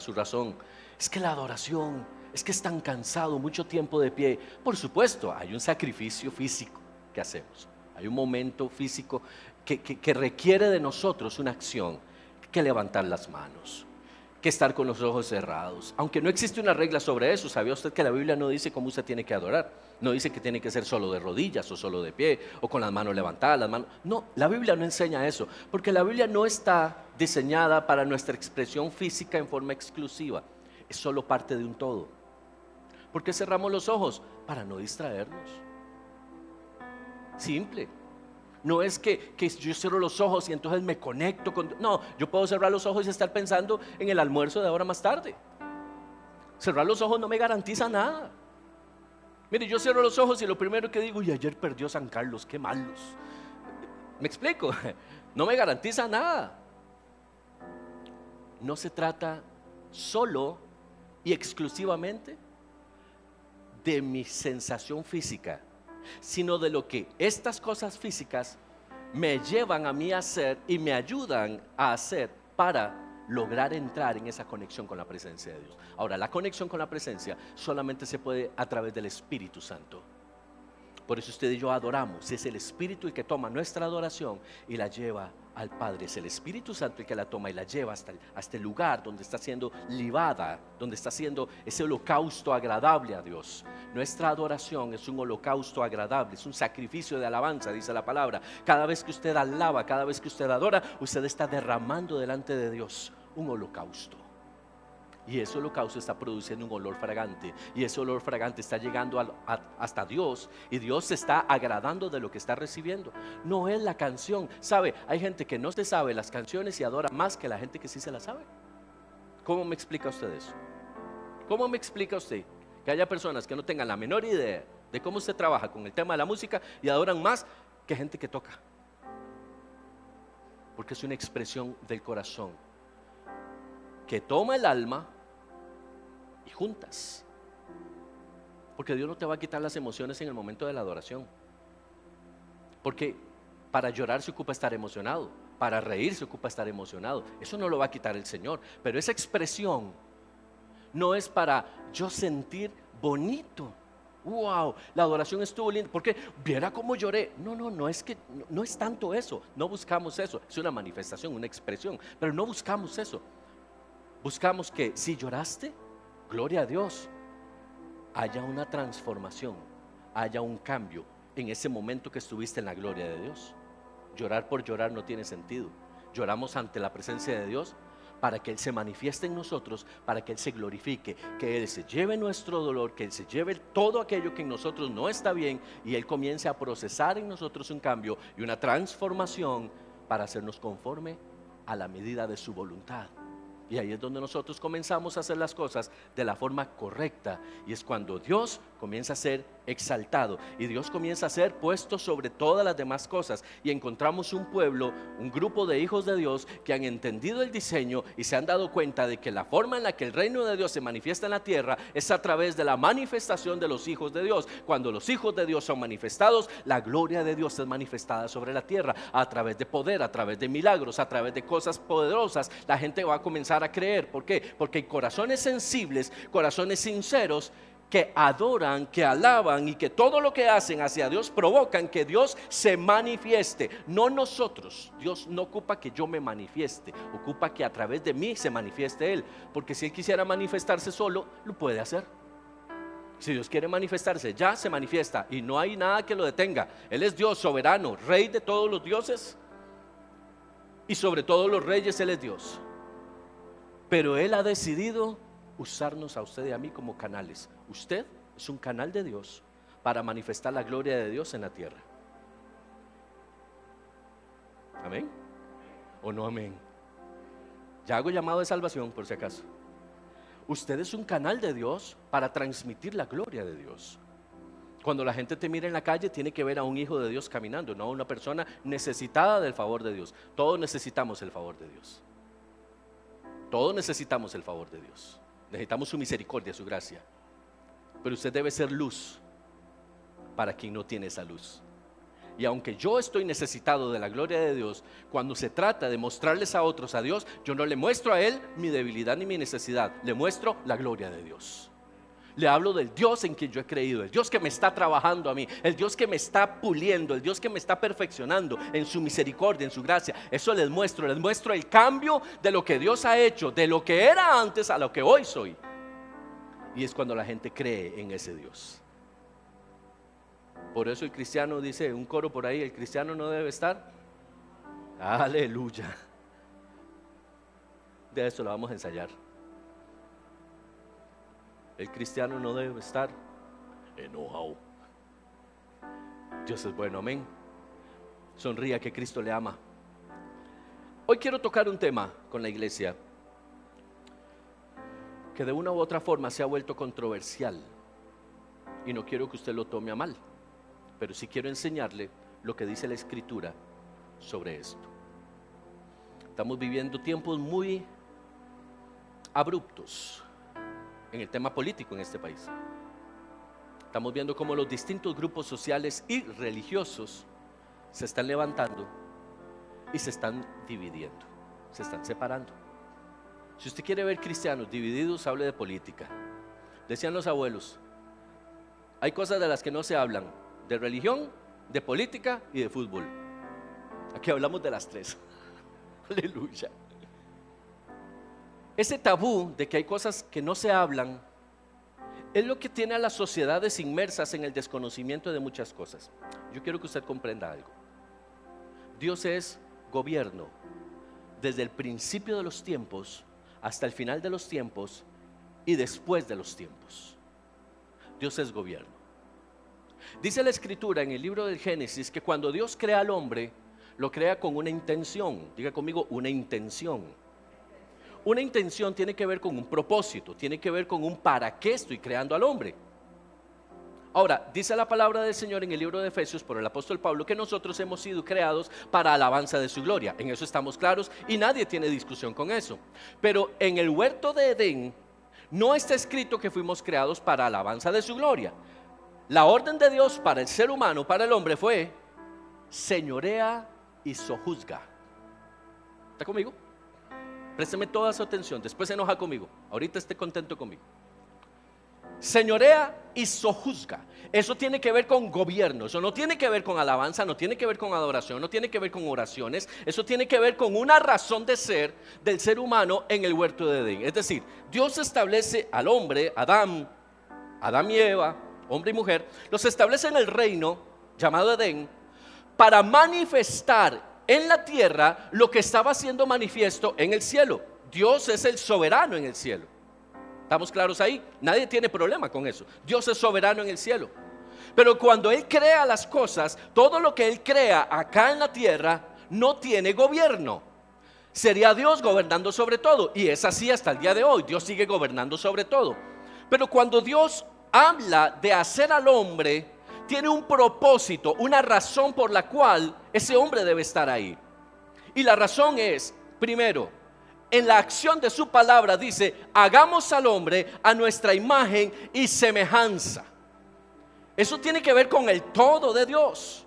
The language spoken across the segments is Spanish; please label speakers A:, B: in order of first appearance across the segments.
A: su razón. Es que la adoración, es que es tan cansado, mucho tiempo de pie. Por supuesto, hay un sacrificio físico que hacemos. Hay un momento físico que requiere de nosotros una acción, que levantar las manos, que estar con los ojos cerrados. Aunque no existe una regla sobre eso, ¿sabía usted que la Biblia no dice cómo usted tiene que adorar? No dice que tiene que ser solo de rodillas o solo de pie o con las manos levantadas, las manos. No, la Biblia no enseña eso, porque la Biblia no está diseñada para nuestra expresión física en forma exclusiva. Es solo parte de un todo. ¿Por qué cerramos los ojos? Para no distraernos. Simple. No es que yo cierro los ojos y entonces me conecto con... No, yo puedo cerrar los ojos y estar pensando en el almuerzo de ahora más tarde. Cerrar los ojos no me garantiza nada. Mire, yo cierro los ojos y lo primero que digo, y ayer perdió San Carlos, qué malos. ¿Me explico? No me garantiza nada. No se trata solo y exclusivamente de mi sensación física, sino de lo que estas cosas físicas me llevan a mí a hacer y me ayudan a hacer para lograr entrar en esa conexión con la presencia de Dios. Ahora, la conexión con la presencia solamente se puede a través del Espíritu Santo. Por eso usted y yo adoramos. Es el Espíritu el que toma nuestra adoración y la lleva al Padre. Es el Espíritu Santo el que la toma y la lleva hasta el lugar donde está siendo libada, donde está siendo ese holocausto agradable a Dios. Nuestra adoración es un holocausto agradable, es un sacrificio de alabanza, dice la palabra. Cada vez que usted alaba, cada vez que usted adora, usted está derramando delante de Dios un holocausto. Y ese holocausto está produciendo un olor fragante. Y ese olor fragante está llegando hasta Dios. Y Dios se está agradando de lo que está recibiendo. No es la canción. ¿Sabe? Hay gente que no se sabe las canciones y adora más que la gente que sí se las sabe. ¿Cómo me explica usted eso? ¿Cómo me explica usted que haya personas que no tengan la menor idea de cómo se trabaja con el tema de la música y adoran más que gente que toca? Porque es una expresión del corazón que toma el alma y juntas. Porque Dios no te va a quitar las emociones en el momento de la adoración. Porque para llorar se ocupa estar emocionado, para reír se ocupa estar emocionado. Eso no lo va a quitar el Señor. Pero esa expresión no es para yo sentir bonito. Wow, la adoración estuvo linda. Porque viera cómo lloré. No es tanto eso. No buscamos eso. Es una manifestación, una expresión. Pero no buscamos eso. Buscamos que si lloraste, gloria a Dios, haya una transformación, haya un cambio en ese momento que estuviste en la gloria de Dios. Llorar por llorar no tiene sentido. Lloramos ante la presencia de Dios para que Él se manifieste en nosotros, para que Él se glorifique, que Él se lleve nuestro dolor, que Él se lleve todo aquello que en nosotros no está bien y Él comience a procesar en nosotros un cambio y una transformación para hacernos conforme a la medida de su voluntad. Y ahí es donde nosotros comenzamos a hacer las cosas de la forma correcta. Y es cuando Dios comienza a ser exaltado y Dios comienza a ser puesto sobre todas las demás cosas. Y encontramos un pueblo, un grupo de hijos de Dios que han entendido el diseño y se han dado cuenta de que la forma en la que el reino de Dios se manifiesta en la tierra es a través de la manifestación de los hijos de Dios. Cuando los hijos de Dios son manifestados, la gloria de Dios es manifestada sobre la tierra a través de poder, a través de milagros, a través de cosas poderosas. La gente va a comenzar a creer. ¿Por qué? Porque hay corazones sensibles, corazones sinceros que adoran, que alaban y que todo lo que hacen hacia Dios provocan que Dios se manifieste. No nosotros. Dios no ocupa que yo me manifieste, ocupa que a través de mí se manifieste Él. Porque si Él quisiera manifestarse solo, lo puede hacer. Si Dios quiere manifestarse, ya se manifiesta y no hay nada que lo detenga. Él es Dios soberano, Rey de todos los dioses y sobre todos los reyes Él es Dios. Pero Él ha decidido usarnos a usted y a mí como canales. Usted es un canal de Dios para manifestar la gloria de Dios en la tierra. ¿Amén? ¿O no amén? Ya hago llamado de salvación por si acaso. Usted es un canal de Dios para transmitir la gloria de Dios. Cuando la gente te mira en la calle, tiene que ver a un hijo de Dios caminando, no a una persona necesitada del favor de Dios. Todos necesitamos el favor de Dios. Todos necesitamos el favor de Dios. Necesitamos su misericordia, su gracia. Pero usted debe ser luz para quien no tiene esa luz. Y aunque yo estoy necesitado de la gloria de Dios, cuando se trata de mostrarles a otros a Dios, yo no le muestro a Él mi debilidad ni mi necesidad, le muestro la gloria de Dios. Le hablo del Dios en quien yo he creído, el Dios que me está trabajando a mí, el Dios que me está puliendo, el Dios que me está perfeccionando en su misericordia, en su gracia. Eso les muestro el cambio de lo que Dios ha hecho, de lo que era antes a lo que hoy soy. Y es cuando la gente cree en ese Dios. Por eso el cristiano dice, un coro por ahí, el cristiano no debe estar. Aleluya. De eso lo vamos a ensayar. El cristiano no debe estar enojado. Dios es bueno, amén. Sonría que Cristo le ama. Hoy quiero tocar un tema con la iglesia que de una u otra forma se ha vuelto controversial. Y no quiero que usted lo tome a mal, pero sí quiero enseñarle lo que dice la Escritura sobre esto. Estamos viviendo tiempos muy abruptos en el tema político en este país. Estamos viendo cómo los distintos grupos sociales y religiosos se están levantando y se están dividiendo, se están separando. Si usted quiere ver cristianos divididos, hable de política. Decían los abuelos, hay cosas de las que no se hablan: de religión, de política y de fútbol. Aquí hablamos de las tres. Aleluya. Ese tabú de que hay cosas que no se hablan es lo que tiene a las sociedades inmersas en el desconocimiento de muchas cosas. Yo quiero que usted comprenda algo. Dios es gobierno desde el principio de los tiempos hasta el final de los tiempos y después de los tiempos. Dios es gobierno. Dice la Escritura en el libro del Génesis que cuando Dios crea al hombre, lo crea con una intención. Diga conmigo, una intención. Una intención tiene que ver con un propósito, tiene que ver con un para qué estoy creando al hombre. Ahora, dice la palabra del Señor en el libro de Efesios por el apóstol Pablo que nosotros hemos sido creados para alabanza de su gloria. En eso estamos claros y nadie tiene discusión con eso. Pero en el huerto de Edén no está escrito que fuimos creados para alabanza de su gloria. La orden de Dios para el ser humano, para el hombre, fue señorea y sojuzga. ¿Está conmigo? Présteme toda su atención, después se enoja conmigo, ahorita esté contento conmigo. Señorea y sojuzga. Eso tiene que ver con gobierno, eso no tiene que ver con alabanza, no tiene que ver con adoración, no tiene que ver con oraciones. Eso tiene que ver con una razón de ser del ser humano en el huerto de Edén. Es decir, Dios establece al hombre, Adán y Eva, hombre y mujer, los establece en el reino llamado Edén para manifestar en la tierra lo que estaba siendo manifiesto en el cielo. Dios es el soberano en el cielo. ¿Estamos claros ahí? Nadie tiene problema con eso. Dios es soberano en el cielo. Pero cuando Él crea las cosas, todo lo que Él crea acá en la tierra no tiene gobierno. Sería Dios gobernando sobre todo. Y es así hasta el día de hoy. Dios sigue gobernando sobre todo. Pero cuando Dios habla de hacer al hombre, tiene un propósito, una razón por la cual ese hombre debe estar ahí. Y la razón es, primero, en la acción de su palabra dice: hagamos al hombre a nuestra imagen y semejanza. Eso tiene que ver con el todo de Dios.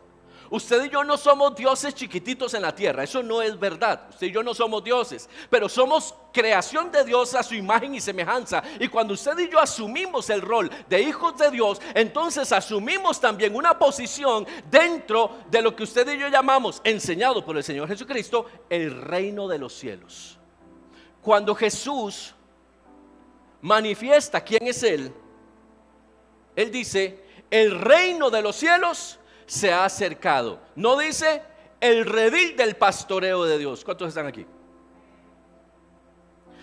A: Usted y yo no somos dioses chiquititos en la tierra, eso no es verdad. Usted y yo no somos dioses, pero somos creación de Dios a su imagen y semejanza. Y cuando usted y yo asumimos el rol de hijos de Dios, entonces asumimos también una posición dentro de lo que usted y yo llamamos, enseñado por el Señor Jesucristo, el reino de los cielos. Cuando Jesús manifiesta quién es Él dice: el reino de los cielos se ha acercado. No dice el redil del pastoreo de Dios. ¿Cuántos están aquí?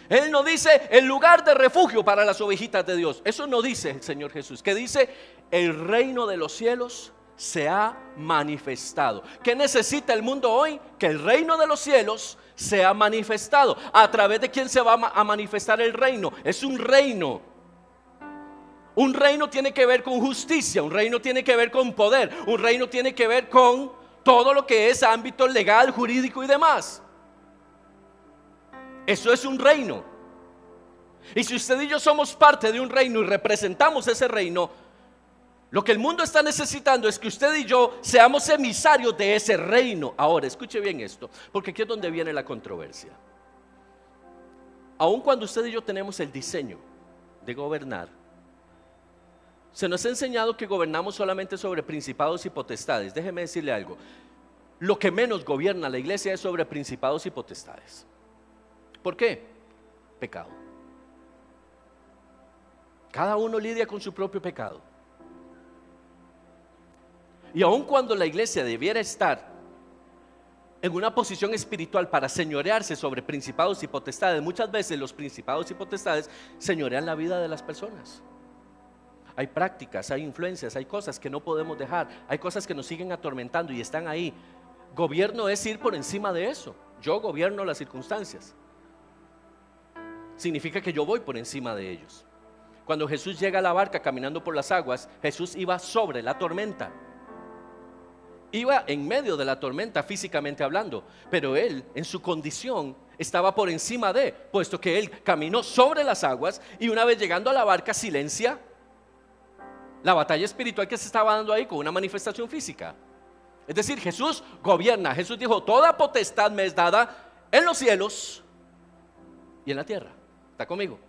A: Él no dice el lugar de refugio para las ovejitas de Dios. Eso no dice el Señor Jesús. Que dice el reino de los cielos se ha manifestado. ¿Qué necesita el mundo hoy? Que el reino de los cielos se ha manifestado. ¿A través de quién se va a manifestar el reino? Es un reino. Un reino tiene que ver con justicia, un reino tiene que ver con poder, un reino tiene que ver con todo lo que es ámbito legal, jurídico y demás. Eso es un reino. Y si usted y yo somos parte de un reino y representamos ese reino, Lo que el mundo está necesitando es que usted y yo seamos emisarios de ese reino. Ahora, escuche bien esto, porque aquí es donde viene la controversia. Aun cuando usted y yo tenemos el diseño de gobernar, se nos ha enseñado que gobernamos solamente sobre principados y potestades. Déjeme decirle algo. Lo que menos gobierna la iglesia es sobre principados y potestades. ¿Por qué? Pecado. Cada uno lidia con su propio pecado. Y aun cuando la iglesia debiera estar en una posición espiritual para señorearse sobre principados y potestades, muchas veces los principados y potestades señorean la vida de las personas. Hay prácticas, hay influencias, hay cosas que no podemos dejar, hay cosas que nos siguen atormentando y están ahí. Gobierno es ir por encima de eso. Yo gobierno las circunstancias. Significa que yo voy por encima de ellos. Cuando Jesús llega a la barca caminando por las aguas, Jesús iba sobre la tormenta. Iba en medio de la tormenta físicamente hablando, pero él en su condición estaba por encima de, puesto que él caminó sobre las aguas y una vez llegando a la barca silencia la batalla espiritual que se estaba dando ahí con una manifestación física. Es decir, Jesús gobierna. Jesús dijo: toda potestad me es dada en los cielos y en la tierra. ¿Está conmigo?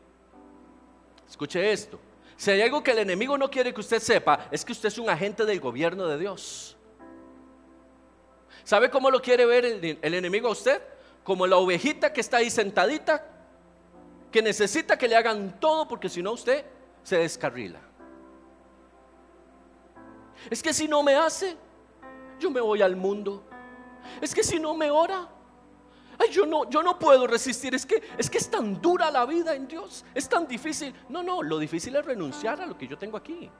A: Escuche esto. Si hay algo que el enemigo no quiere que usted sepa, es que usted es un agente del gobierno de Dios. ¿Sabe cómo lo quiere ver el enemigo a usted? Como la ovejita que está ahí sentadita, que necesita que le hagan todo, porque si no usted se descarrila. Es que si no me hace, yo me voy al mundo. Es que si no me ora, ay, yo no puedo resistir. Es que es tan dura la vida en Dios, es tan difícil. No, lo difícil es renunciar a lo que yo tengo aquí.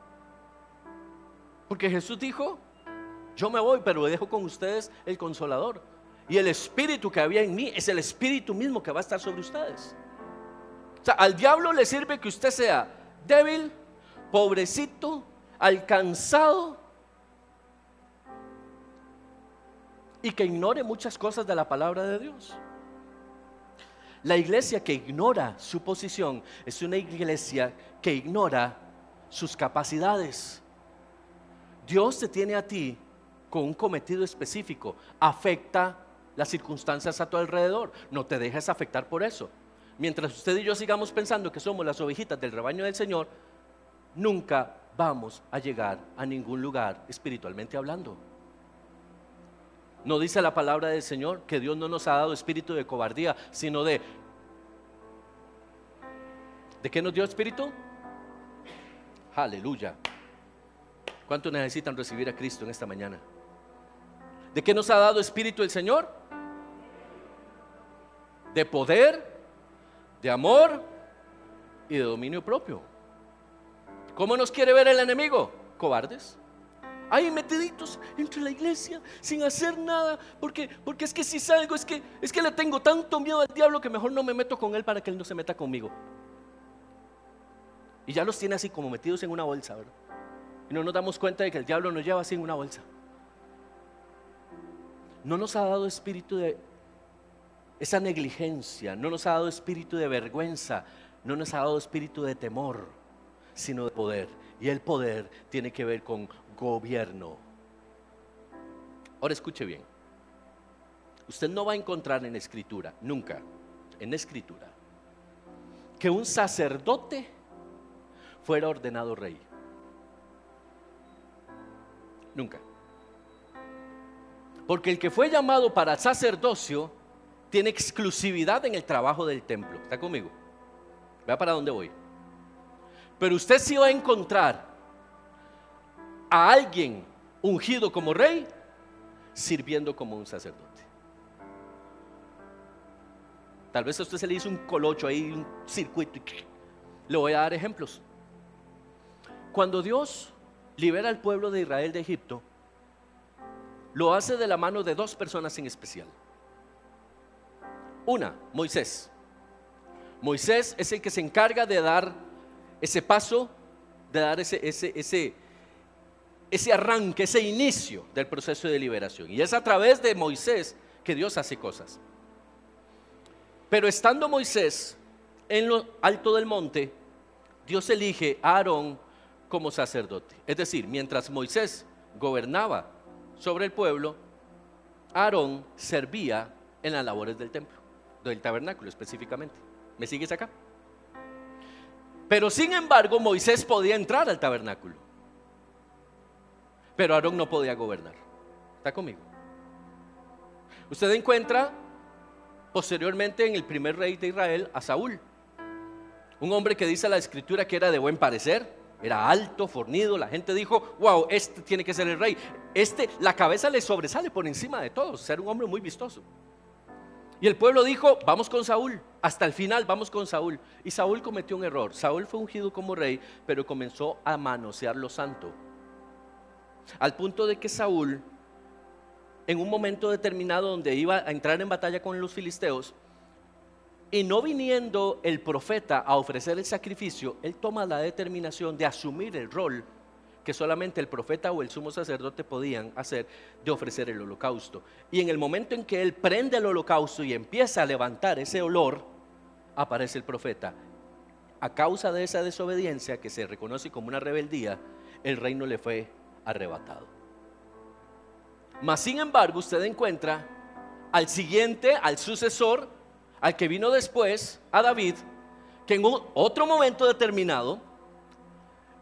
A: Porque Jesús dijo: yo me voy, pero dejo con ustedes el Consolador. Y el espíritu que había en mí es el espíritu mismo que va a estar sobre ustedes. O sea, al diablo le sirve que usted sea débil, pobrecito, alcanzado y que ignore muchas cosas de la palabra de Dios. La iglesia que ignora su posición es una iglesia que ignora sus capacidades. Dios te tiene a ti con un cometido específico. Afecta las circunstancias a tu alrededor. No te dejes afectar por eso. Mientras usted y yo sigamos pensando que somos las ovejitas del rebaño del Señor, nunca vamos a llegar a ningún lugar espiritualmente hablando. No dice la palabra del Señor que Dios no nos ha dado espíritu de cobardía, sino ¿de qué nos dio espíritu? Aleluya. ¿Cuántos necesitan recibir a Cristo en esta mañana? ¿De qué nos ha dado espíritu el Señor? De poder, de amor y de dominio propio. ¿Cómo nos quiere ver el enemigo? Cobardes. Ahí metiditos entre la iglesia sin hacer nada, porque es que si salgo es que le tengo tanto miedo al diablo que mejor no me meto con él para que él no se meta conmigo. Y ya los tiene así como metidos en una bolsa, ¿verdad? Y no nos damos cuenta de que el diablo nos lleva así en una bolsa. No nos ha dado espíritu de esa negligencia, no nos ha dado espíritu de vergüenza, no nos ha dado espíritu de temor, sino de poder. Y el poder tiene que ver con gobierno. Ahora escuche bien. Usted no va a encontrar en Escritura, nunca, en Escritura, que un sacerdote fuera ordenado rey. Nunca. Porque el que fue llamado para sacerdocio tiene exclusividad en el trabajo del templo. ¿Está conmigo? Vea para dónde voy. Pero usted sí va a encontrar a alguien ungido como rey sirviendo como un sacerdote. Tal vez a usted se le hizo un colocho ahí, un circuito. Le voy a dar ejemplos. Cuando Dios libera al pueblo de Israel de Egipto, lo hace de la mano de dos personas en especial. Una, Moisés. Moisés es el que se encarga de dar ese paso, de dar ese arranque, ese inicio del proceso de liberación. Y es a través de Moisés que Dios hace cosas. Pero estando Moisés en lo alto del monte, Dios elige a Aarón como sacerdote. Es decir, mientras Moisés gobernaba sobre el pueblo, Aarón servía en las labores del templo, del tabernáculo específicamente. ¿Me sigues acá? Pero sin embargo, Moisés podía entrar al tabernáculo, pero Aarón no podía gobernar. ¿Está conmigo? Usted encuentra posteriormente en el primer rey de Israel a Saúl, un hombre que dice la escritura que era de buen parecer, era alto, fornido. La gente dijo: wow, este tiene que ser el rey. La cabeza le sobresale por encima de todos, ser un hombre muy vistoso. Y el pueblo dijo: vamos con Saúl, hasta el final vamos con Saúl. Y Saúl cometió un error. Saúl fue ungido como rey, pero comenzó a manosear lo santo, al punto de que Saúl, en un momento determinado donde iba a entrar en batalla con los filisteos, y no viniendo el profeta a ofrecer el sacrificio, él toma la determinación de asumir el rol que solamente el profeta o el sumo sacerdote podían hacer, de ofrecer el holocausto. Y en el momento en que él prende el holocausto y empieza a levantar ese olor, aparece el profeta. A causa de esa desobediencia, que se reconoce como una rebeldía, el reino le fue arrebatado. Mas sin embargo, usted encuentra al siguiente, al sucesor, al que vino después, a David, que en otro momento determinado,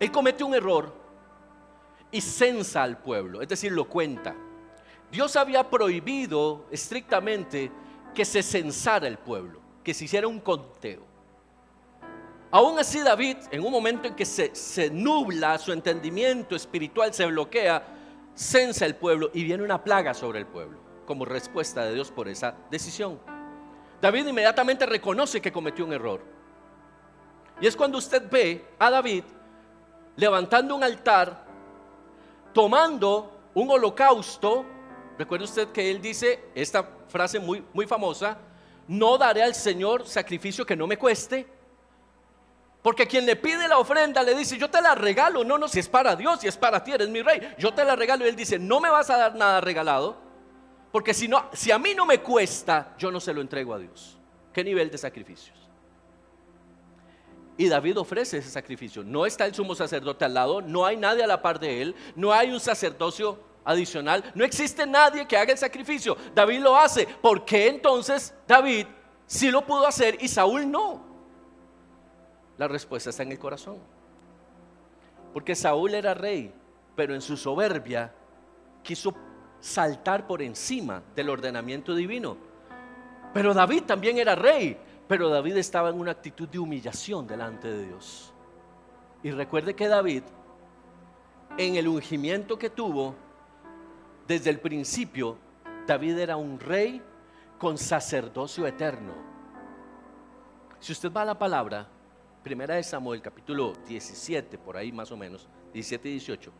A: él comete un error y censa al pueblo, es decir, lo cuenta. Dios había prohibido estrictamente que se censara el pueblo, que se hiciera un conteo. Aún así, David, en un momento en que se nubla su entendimiento espiritual, se bloquea, censa el pueblo y viene una plaga sobre el pueblo como respuesta de Dios por esa decisión. David inmediatamente reconoce que cometió un error. Y es cuando usted ve a David levantando un altar, tomando un holocausto. Recuerde usted que él dice esta frase muy, muy famosa: no daré al Señor sacrificio que no me cueste. Porque quien le pide la ofrenda le dice: yo te la regalo. No, si es para Dios, si es para ti, eres mi rey, yo te la regalo. Y él dice: no me vas a dar nada regalado, porque si a mí no me cuesta, yo no se lo entrego a Dios. ¿Qué nivel de sacrificios? Y David ofrece ese sacrificio. No está el sumo sacerdote al lado, no hay nadie a la par de él, no hay un sacerdocio adicional, no existe nadie que haga el sacrificio. David lo hace. ¿Por qué entonces David sí lo pudo hacer y Saúl no? La respuesta está en el corazón. Porque Saúl era rey, pero en su soberbia quiso saltar por encima del ordenamiento divino. Pero David también era rey, pero David estaba en una actitud de humillación delante de Dios. Y recuerde que David, en el ungimiento que tuvo desde el principio, David era un rey con sacerdocio eterno. Si usted va a la palabra, Primera de Samuel, capítulo 17, por ahí más o menos, 17 y 18,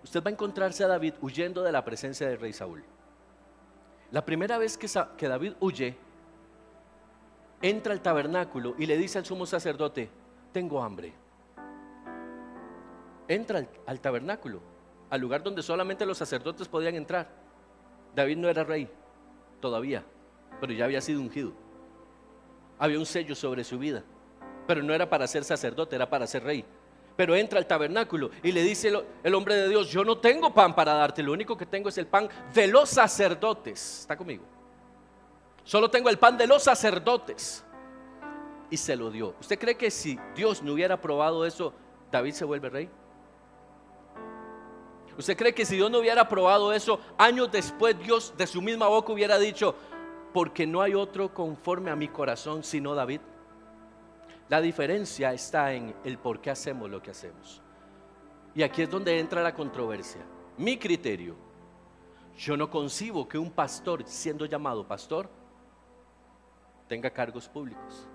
A: usted va a encontrarse a David huyendo de la presencia del rey Saúl. La primera vez que David huye, entra al tabernáculo y le dice al sumo sacerdote: tengo hambre. Entra al tabernáculo, al lugar donde solamente los sacerdotes podían entrar. David no era rey todavía, pero ya había sido ungido. Había un sello sobre su vida, pero no era para ser sacerdote, era para ser rey. Pero entra al tabernáculo y le dice el hombre de Dios: yo no tengo pan para darte, lo único que tengo es el pan de los sacerdotes. ¿Está conmigo? Solo tengo el pan de los sacerdotes. Y se lo dio. ¿Usted cree que si Dios no hubiera aprobado eso, David se vuelve rey? ¿Usted cree que si Dios no hubiera aprobado eso, años después Dios de su misma boca hubiera dicho: porque no hay otro conforme a mi corazón sino David? La diferencia está en el por qué hacemos lo que hacemos. Y aquí es donde entra la controversia. Mi criterio: yo no concibo que un pastor, siendo llamado pastor, tenga cargos públicos.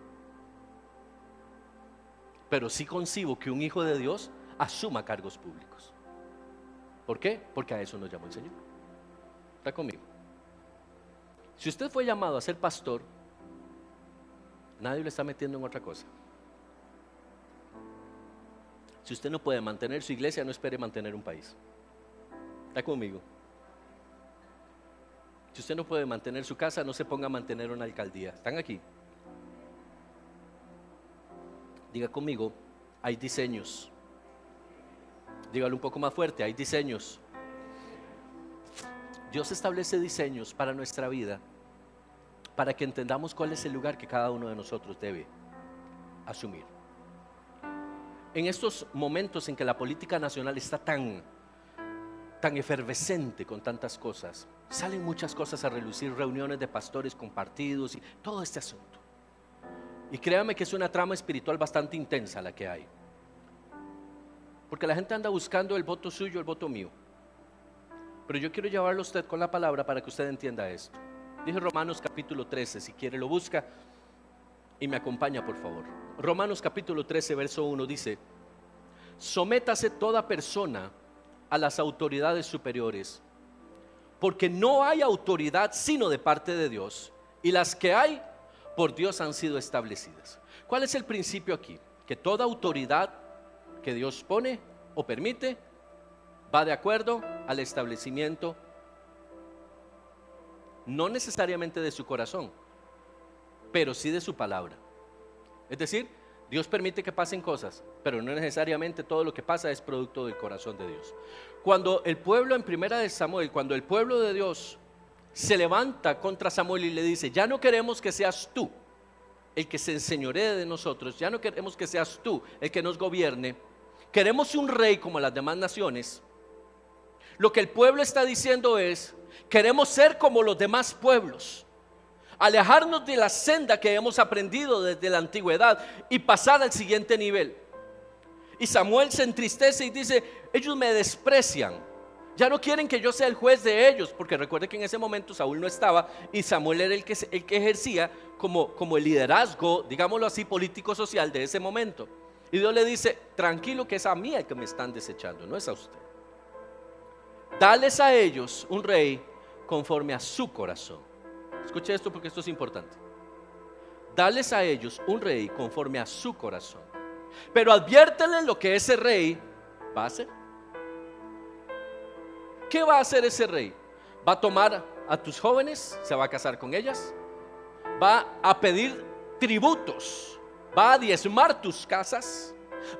A: Pero sí concibo que un hijo de Dios asuma cargos públicos. ¿Por qué? Porque a eso nos llamó el Señor. ¿Está conmigo? Si usted fue llamado a ser pastor, nadie lo está metiendo en otra cosa. Si usted no puede mantener su iglesia, no espere mantener un país. ¿Está conmigo? Si usted no puede mantener su casa, no se ponga a mantener una alcaldía. ¿Están aquí? Diga conmigo: hay diseños Dígalo un poco más fuerte, hay diseños. Dios establece diseños para nuestra vida, para que entendamos cuál es el lugar que cada uno de nosotros debe asumir. En estos momentos en que la política nacional está tan efervescente con tantas cosas, salen muchas cosas a relucir, reuniones de pastores con partidos y todo este asunto. Y créame que es una trama espiritual bastante intensa la que hay, porque la gente anda buscando el voto suyo, el voto mío. Pero yo quiero llevarlo a usted con la palabra para que usted entienda esto. Dije Romanos capítulo 13, si quiere lo busca y me acompaña por favor. Romanos capítulo 13 verso 1 dice: sométase toda persona a las autoridades superiores, porque no hay autoridad sino de parte de Dios, y las que hay por Dios han sido establecidas. ¿Cuál es el principio aquí? Que toda autoridad que Dios pone o permite va de acuerdo al establecimiento, no necesariamente de su corazón, pero sí de su palabra. Es decir, Dios permite que pasen cosas, pero no necesariamente todo lo que pasa es producto del corazón de Dios. Cuando el pueblo en primera de Samuel, cuando el pueblo de Dios se levanta contra Samuel y le dice: ya no queremos que seas tú el que se enseñoree de nosotros, ya no queremos que seas tú el que nos gobierne, queremos un rey como las demás naciones. Lo que el pueblo está diciendo es: queremos ser como los demás pueblos, alejarnos de la senda que hemos aprendido desde la antigüedad y pasar al siguiente nivel. Y Samuel se entristece y dice: ellos me desprecian, ya no quieren que yo sea el juez de ellos, porque recuerde que en ese momento Saúl no estaba y Samuel era el que ejercía como el liderazgo, digámoslo así, político social de ese momento. Y Dios le dice: tranquilo, que es a mí el que me están desechando, no es a usted. Dales a ellos un rey conforme a su corazón. Escuche esto porque esto es importante. Dales a ellos un rey conforme a su corazón, pero adviértele lo que ese rey va a hacer. ¿Qué va a hacer ese rey? Va a tomar a tus jóvenes, se va a casar con ellas, va a pedir tributos, va a diezmar tus casas,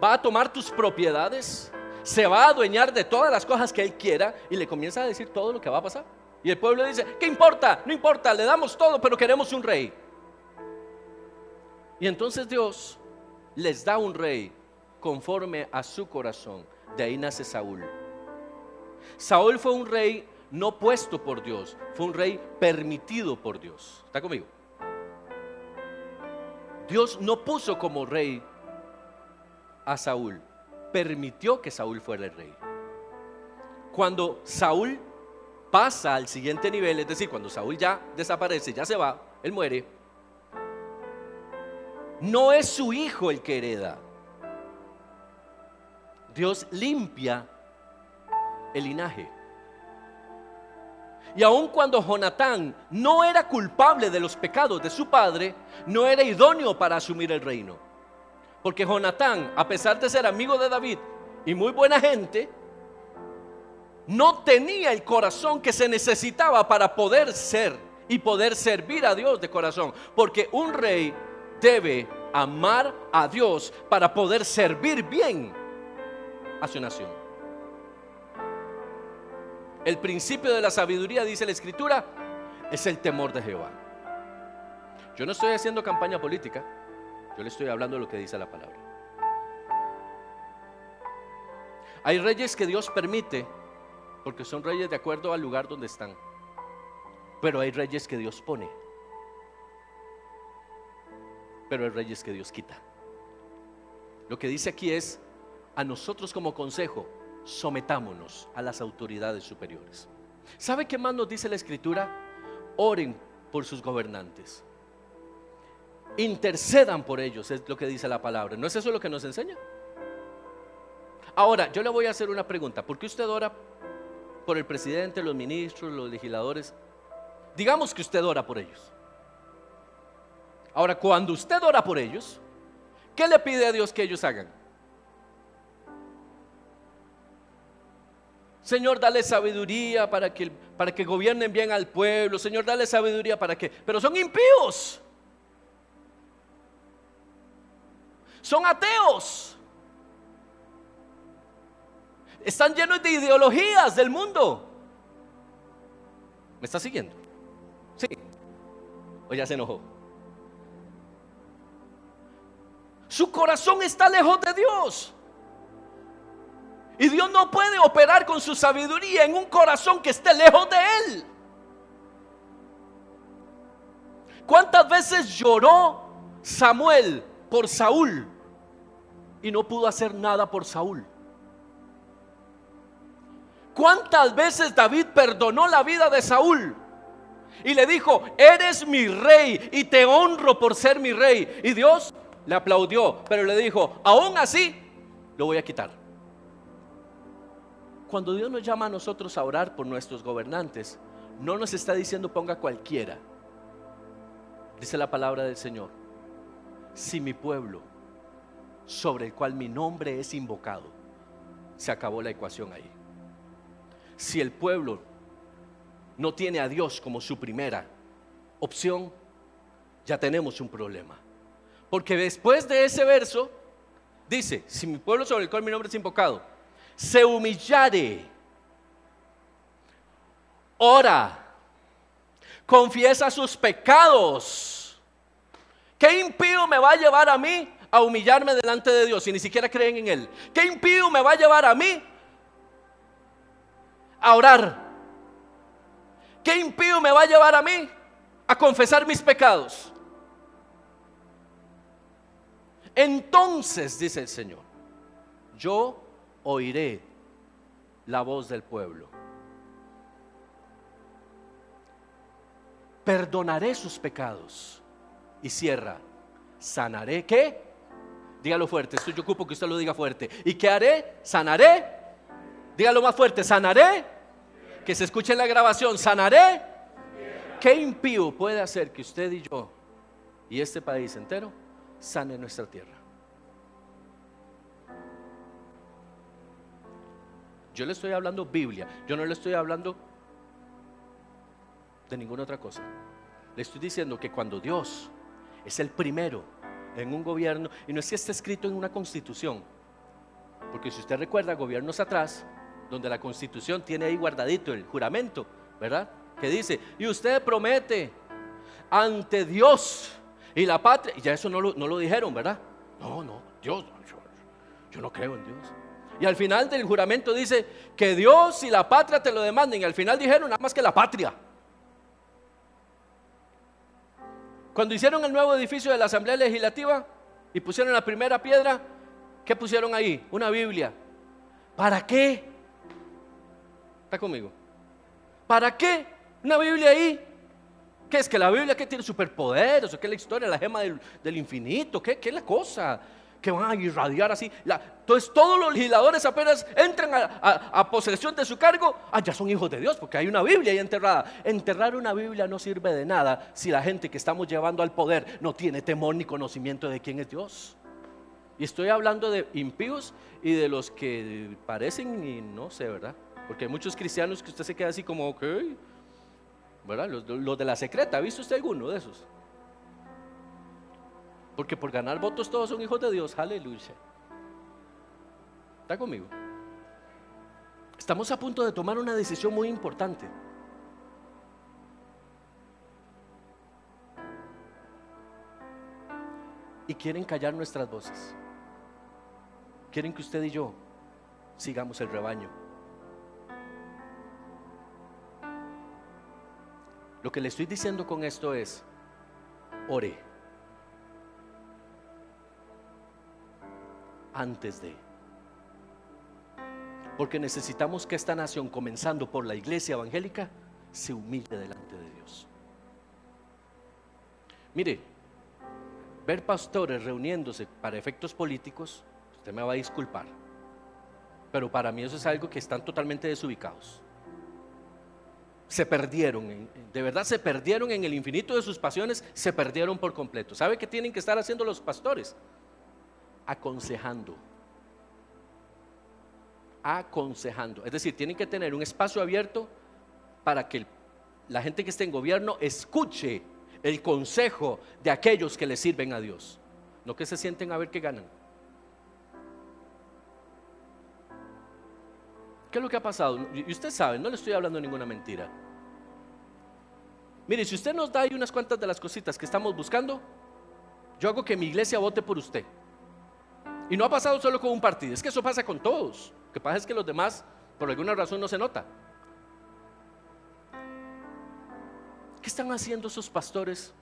A: va a tomar tus propiedades, se va a adueñar de todas las cosas que él quiera, y le comienza a decir todo lo que va a pasar. Y el pueblo dice: ¿qué importa? No importa, le damos todo, pero queremos un rey. Y entonces Dios les da un rey conforme a su corazón. De ahí nace Saúl. Saúl fue un rey no puesto por Dios, fue un rey permitido por Dios. ¿Está conmigo? Dios no puso como rey a Saúl, permitió que Saúl fuera el rey. Cuando Saúl pasa al siguiente nivel, es decir, cuando Saúl ya desaparece, ya se va, él muere, no es su hijo el que hereda. Dios limpia el linaje. Y aun cuando Jonatán no era culpable de los pecados de su padre, no era idóneo para asumir el reino. Porque Jonatán, a pesar de ser amigo de David y muy buena gente, no tenía el corazón que se necesitaba para poder ser y poder servir a Dios de corazón. Porque un rey debe amar a Dios para poder servir bien a su nación. El principio de la sabiduría, dice la Escritura, es el temor de Jehová. Yo no estoy haciendo campaña política, yo le estoy hablando de lo que dice la palabra. Hay reyes que Dios permite porque son reyes de acuerdo al lugar donde están, pero hay reyes que Dios pone, pero hay reyes que Dios quita. Lo que dice aquí es: a nosotros como consejo, sometámonos a las autoridades superiores. ¿Sabe qué más nos dice la Escritura? Oren por sus gobernantes, intercedan por ellos, es lo que dice la palabra. ¿No es eso lo que nos enseña? Ahora, yo le voy a hacer una pregunta. ¿Por qué usted ora por el presidente, los ministros, los legisladores? Digamos que usted ora por ellos. Ahora, cuando usted ora por ellos, ¿qué le pide a Dios que ellos hagan? Señor, dale sabiduría para que gobiernen bien al pueblo. Señor, dale sabiduría para que... Pero son impíos, son ateos. Están llenos de ideologías del mundo. ¿Me está siguiendo? Sí. ¿O ya se enojó? Su corazón está lejos de Dios. Y Dios no puede operar con su sabiduría en un corazón que esté lejos de Él. ¿Cuántas veces lloró Samuel por Saúl y no pudo hacer nada por Saúl? ¿Cuántas veces David perdonó la vida de Saúl y le dijo: eres mi rey y te honro por ser mi rey? Y Dios le aplaudió, pero le dijo: aún así lo voy a quitar. Cuando Dios nos llama a nosotros a orar por nuestros gobernantes, no nos está diciendo ponga cualquiera. Dice la palabra del Señor: si mi pueblo, sobre el cual mi nombre es invocado, se acabó la ecuación ahí. Si el pueblo no tiene a Dios como su primera opción, ya tenemos un problema. Porque después de ese verso dice: si mi pueblo, sobre el cual mi nombre es invocado, se humillare, ora, confiesa sus pecados. ¿Qué impío me va a llevar a mí a humillarme delante de Dios si ni siquiera creen en Él? ¿Qué impío me va a llevar a mí a orar? ¿Qué impío me va a llevar a mí a confesar mis pecados? Entonces, dice el Señor, yo oiré la voz del pueblo, perdonaré sus pecados y cierra, sanaré. ¿Qué? Dígalo fuerte, esto yo ocupo que usted lo diga fuerte. ¿Y qué haré? Sanaré. Dígalo más fuerte, sanaré. Que se escuche en la grabación, sanaré. ¿Qué impío puede hacer que usted y yo y este país entero sane nuestra tierra? Yo le estoy hablando Biblia, yo no le estoy hablando de ninguna otra cosa. Le estoy diciendo que cuando Dios es el primero en un gobierno, y no es que esté escrito en una constitución, porque si usted recuerda gobiernos atrás, donde la constitución tiene ahí guardadito el juramento, ¿verdad? Que dice: y usted promete ante Dios y la patria. Y ya eso no lo dijeron, ¿verdad? No, Dios, yo no creo en Dios. Y al final del juramento dice que Dios y la patria te lo demanden. Y al final dijeron nada más que la patria. Cuando hicieron el nuevo edificio de la Asamblea Legislativa y pusieron la primera piedra, ¿qué pusieron ahí? Una Biblia. ¿Para qué? ¿Está conmigo? ¿Para qué una Biblia ahí? ¿Qué es que la Biblia que tiene superpoderes? ¿O qué es la historia, la gema del infinito? ¿Qué es la cosa? Que van a irradiar así. Entonces todos los legisladores apenas entran a posesión de su cargo, ya son hijos de Dios, porque hay una Biblia ahí enterrada. Enterrar una Biblia no sirve de nada si la gente que estamos llevando al poder no tiene temor ni conocimiento de quién es Dios. Y estoy hablando de impíos y de los que parecen y no sé, ¿verdad? Porque hay muchos cristianos que usted se queda así como, ok, ¿verdad? Los de la secreta, ¿ha visto usted alguno de esos? Porque por ganar votos todos son hijos de Dios, aleluya. ¿Está conmigo? Estamos a punto de tomar una decisión muy importante. Y quieren callar nuestras voces. Quieren que usted y yo sigamos el rebaño. Lo que le estoy diciendo con esto es: ore antes de, porque necesitamos que esta nación, comenzando por la iglesia evangélica, se humille delante de Dios. Mire, ver pastores reuniéndose para efectos políticos, usted me va a disculpar, pero para mí eso es algo que están totalmente desubicados. Se perdieron, de verdad se perdieron en el infinito de sus pasiones, se perdieron por completo. ¿Sabe qué tienen que estar haciendo los pastores? Aconsejando, es decir, tienen que tener un espacio abierto para que la gente que esté en gobierno escuche el consejo de aquellos que le sirven a Dios, no que se sienten a ver qué ganan. ¿Qué es lo que ha pasado? Y usted sabe, no le estoy hablando ninguna mentira. Mire, si usted nos da ahí unas cuantas de las cositas que estamos buscando, yo hago que mi iglesia vote por usted. Y no ha pasado solo con un partido, es que eso pasa con todos. Lo que pasa es que los demás, por alguna razón, no se nota. ¿Qué están haciendo esos pastores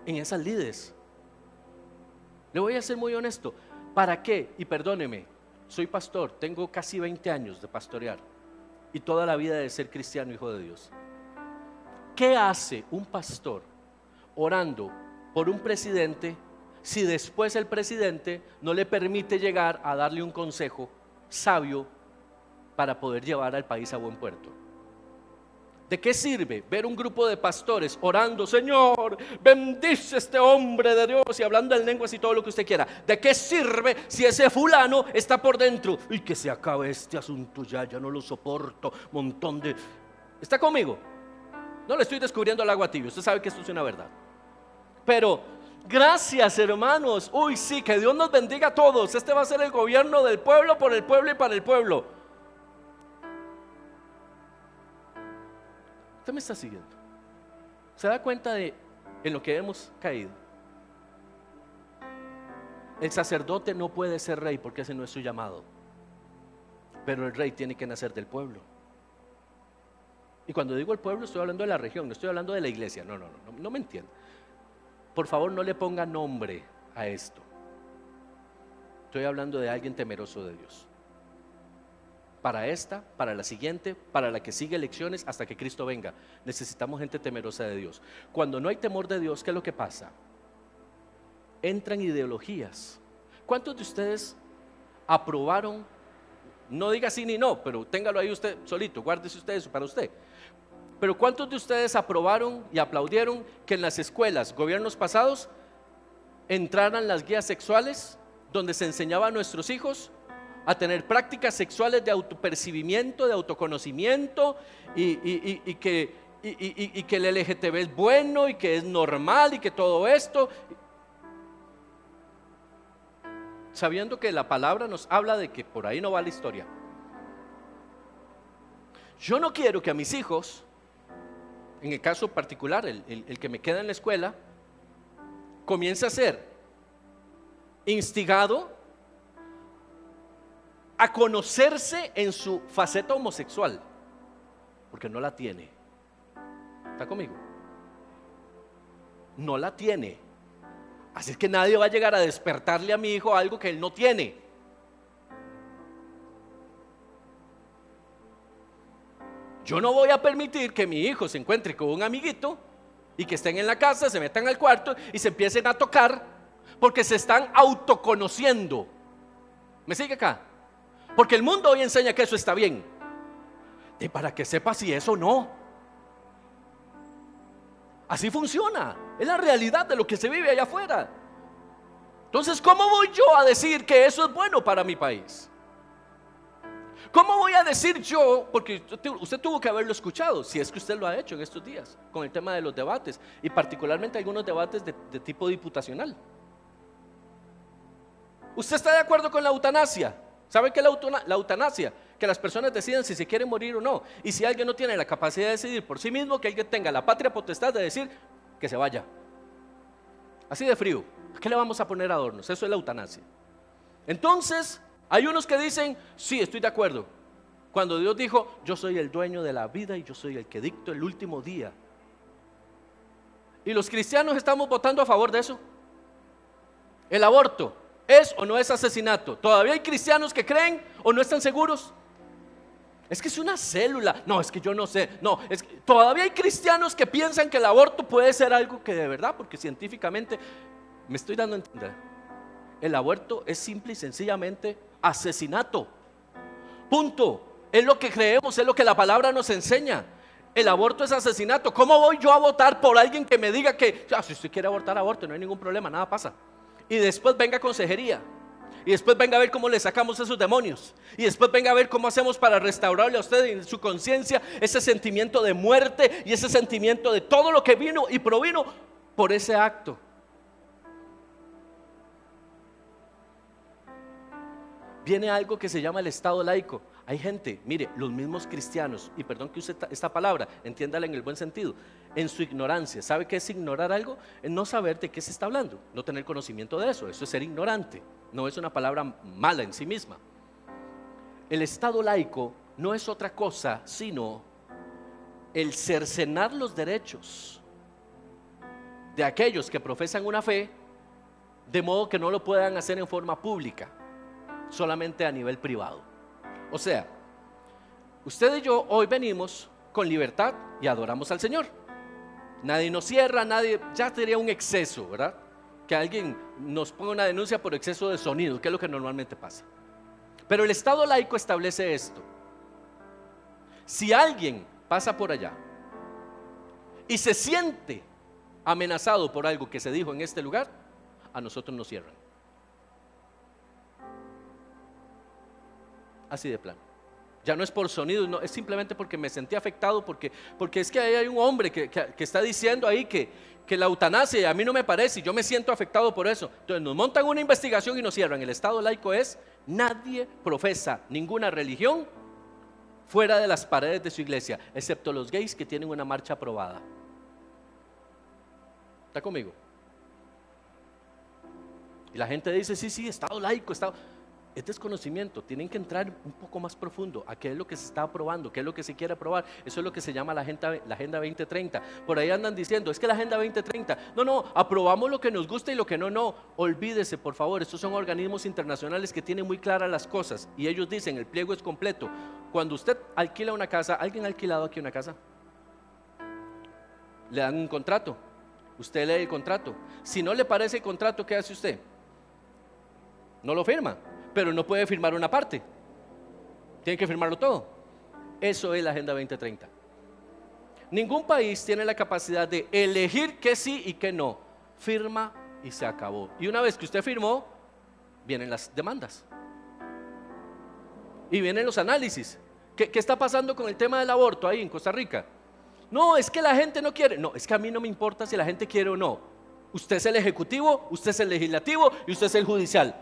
A: en esas lides? Le voy a ser muy honesto. ¿Para qué? Y perdóneme, soy pastor, tengo casi 20 años de pastorear y toda la vida de ser cristiano, hijo de Dios. ¿Qué hace un pastor orando por un presidente si después el presidente no le permite llegar a darle un consejo sabio para poder llevar al país a buen puerto? ¿De qué sirve ver un grupo de pastores orando, Señor, bendice a este hombre de Dios, y hablando en lenguas y todo lo que usted quiera? ¿De qué sirve si ese fulano está por dentro? Y que se acabe este asunto ya no lo soporto, montón de... ¿Está conmigo? No le estoy descubriendo el agua tibia, usted sabe que esto es una verdad. Pero gracias, hermanos. Uy, sí, que Dios nos bendiga a todos. Este va a ser el gobierno del pueblo, por el pueblo y para el pueblo. Usted me está siguiendo. ¿Se da cuenta de en lo que hemos caído? El sacerdote no puede ser rey porque ese no es su llamado. Pero el rey tiene que nacer del pueblo. Y cuando digo el pueblo, estoy hablando de la región, no estoy hablando de la iglesia. No me entiendo. Por favor, no le ponga nombre a esto. Estoy hablando de alguien temeroso de Dios. Para esta, para la siguiente, para la que sigue elecciones, hasta que Cristo venga, necesitamos gente temerosa de Dios. Cuando no hay temor de Dios, ¿qué es lo que pasa? Entran ideologías. ¿Cuántos de ustedes aprobaron? No diga sí ni no, pero téngalo ahí usted solito, guárdese usted eso para usted. Pero ¿cuántos de ustedes aprobaron y aplaudieron que en las escuelas, gobiernos pasados, entraran las guías sexuales donde se enseñaba a nuestros hijos a tener prácticas sexuales de autopercibimiento, de autoconocimiento, y que el LGTB es bueno y que es normal y que todo esto, sabiendo que la palabra nos habla de que por ahí no va la historia? Yo no quiero que a mis hijos, en el caso particular, el que me queda en la escuela, comience a ser instigado a conocerse en su faceta homosexual, porque no la tiene. ¿Está conmigo? No la tiene. Así es que nadie va a llegar a despertarle a mi hijo algo que él no tiene. Yo no voy a permitir que mi hijo se encuentre con un amiguito y que estén en la casa, se metan al cuarto y se empiecen a tocar porque se están autoconociendo. ¿Me sigue acá? Porque el mundo hoy enseña que eso está bien. Y para que sepa si eso no. Así funciona. Es la realidad de lo que se vive allá afuera. Entonces, ¿cómo voy yo a decir que eso es bueno para mi país? ¿Cómo voy a decir yo? Porque usted tuvo que haberlo escuchado, si es que usted lo ha hecho en estos días, con el tema de los debates, y particularmente algunos debates de tipo diputacional. ¿Usted está de acuerdo con la eutanasia? ¿Sabe qué es la eutanasia? Que las personas decidan si se quieren morir o no. Y si alguien no tiene la capacidad de decidir por sí mismo, que alguien tenga la patria potestad de decir que se vaya. Así de frío. ¿A qué le vamos a poner adornos? Eso es la eutanasia. Entonces, hay unos que dicen, sí, estoy de acuerdo. Cuando Dios dijo, yo soy el dueño de la vida y yo soy el que dicto el último día. Y los cristianos estamos votando a favor de eso. El aborto, ¿es o no es asesinato? ¿Todavía hay cristianos que creen o no están seguros? Es que es una célula. No, es que yo no sé. No, es que todavía hay cristianos que piensan que el aborto puede ser algo que de verdad, porque científicamente, me estoy dando a entender, el aborto es simple y sencillamente asesinato. Punto. Es lo que creemos, es lo que la palabra nos enseña. El aborto es asesinato. ¿Cómo voy yo a votar por alguien que me diga que si usted quiere abortar, aborte, no hay ningún problema, nada pasa? Y después venga consejería, y después venga a ver cómo le sacamos esos demonios, y después venga a ver cómo hacemos para restaurarle a usted en su conciencia ese sentimiento de muerte y ese sentimiento de todo lo que vino y provino por ese acto. viene algo que se llama el Estado laico. Hay gente, mire, los mismos cristianos, y perdón que use esta palabra, entiéndala en el buen sentido, en su ignorancia. ¿Sabe qué es ignorar algo? Es no saber de qué se está hablando, no tener conocimiento de eso. Eso es ser ignorante, no es una palabra mala en sí misma. El Estado laico no es otra cosa sino el cercenar los derechos de aquellos que profesan una fe, de modo que no lo puedan hacer en forma pública, solamente a nivel privado. O sea, usted y yo hoy venimos con libertad y adoramos al Señor. Nadie nos cierra, nadie, ya sería un exceso, ¿verdad? Que alguien nos ponga una denuncia por exceso de sonido, que es lo que normalmente pasa. Pero el Estado laico establece esto: si alguien pasa por allá y se siente amenazado por algo que se dijo en este lugar, a nosotros nos cierran. Así de plano. Ya no es por sonido, no, es simplemente porque me sentí afectado, porque es que ahí hay un hombre que está diciendo ahí que la eutanasia a mí no me parece, y yo me siento afectado por eso. Entonces nos montan una investigación y nos cierran. El Estado laico es: nadie profesa ninguna religión fuera de las paredes de su iglesia, excepto los gays que tienen una marcha aprobada. ¿Está conmigo? Y la gente dice: sí, Estado laico, Estado. Es desconocimiento. Tienen que entrar un poco más profundo a qué es lo que se está aprobando, qué es lo que se quiere aprobar. Eso es lo que se llama la Agenda 2030. Por ahí andan diciendo: es que la Agenda 2030, no, aprobamos lo que nos gusta y lo que no. Olvídese, por favor. Estos son organismos internacionales que tienen muy claras las cosas, y ellos dicen: el pliego es completo. Cuando usted alquila una casa, ¿alguien ha alquilado aquí una casa? Le dan un contrato, usted lee el contrato. Si no le parece el contrato, ¿qué hace usted? No lo firma, pero no puede firmar una parte, tiene que firmarlo todo. Eso es la Agenda 2030. Ningún país tiene la capacidad de elegir qué sí y qué no. Firma y se acabó. Y una vez que usted firmó, vienen las demandas y vienen los análisis. ¿Qué está pasando con el tema del aborto ahí en Costa Rica? No, es que la gente no quiere. No, es que a mí no me importa si la gente quiere o no. Usted es el ejecutivo, usted es el legislativo y usted es el judicial.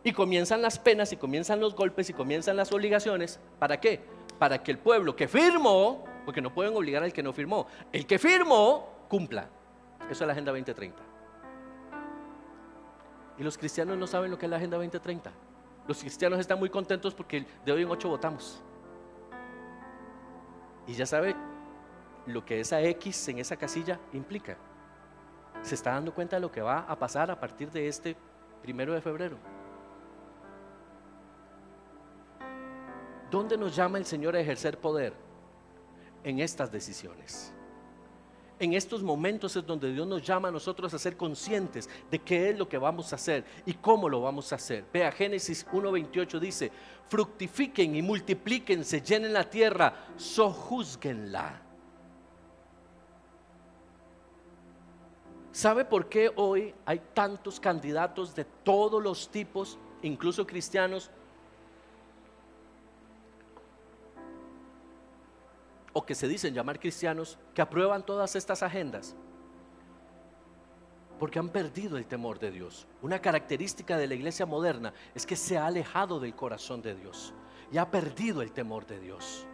A: Y comienzan las penas, y comienzan los golpes, y comienzan las obligaciones. ¿Para qué? Para que el pueblo que firmó, porque no pueden obligar al que no firmó, el que firmó cumpla. Eso es la Agenda 2030. Y los cristianos no saben lo que es la Agenda 2030. Los cristianos están muy contentos porque de hoy en 8 votamos. Y ya sabe lo que esa X en esa casilla implica. Se está dando cuenta de lo que va a pasar a partir de este 1 de febrero. ¿Dónde nos llama el Señor a ejercer poder? En estas decisiones. En estos momentos es donde Dios nos llama a nosotros a ser conscientes de qué es lo que vamos a hacer y cómo lo vamos a hacer. Vea, Génesis 1:28 dice: fructifiquen y multiplíquense, llenen la tierra, sojúzguenla. ¿Sabe por qué hoy hay tantos candidatos de todos los tipos, incluso cristianos, o que se dicen llamar cristianos, que aprueban todas estas agendas? Porque han perdido el temor de Dios. Una característica de la iglesia moderna es que se ha alejado del corazón de Dios y ha perdido el temor de Dios,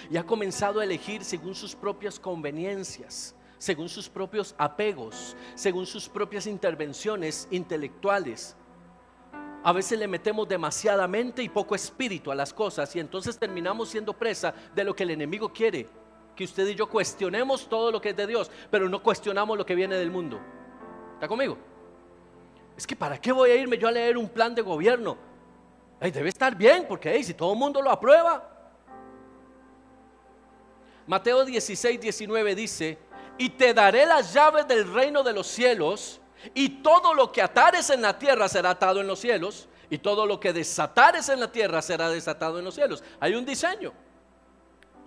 A: y ha comenzado a elegir según sus propias conveniencias, según sus propios apegos, según sus propias intervenciones intelectuales. A veces le metemos demasiada mente y poco espíritu a las cosas, y entonces terminamos siendo presa de lo que el enemigo quiere, que usted y yo cuestionemos todo lo que es de Dios, pero no cuestionamos lo que viene del mundo. ¿Está conmigo? Es que ¿para qué voy a irme yo a leer un plan de gobierno? Debe estar bien, porque si todo el mundo lo aprueba. Mateo 16:19 dice: y te daré las llaves del reino de los cielos, y todo lo que atares en la tierra será atado en los cielos, y todo lo que desatares en la tierra será desatado en los cielos. Hay un diseño.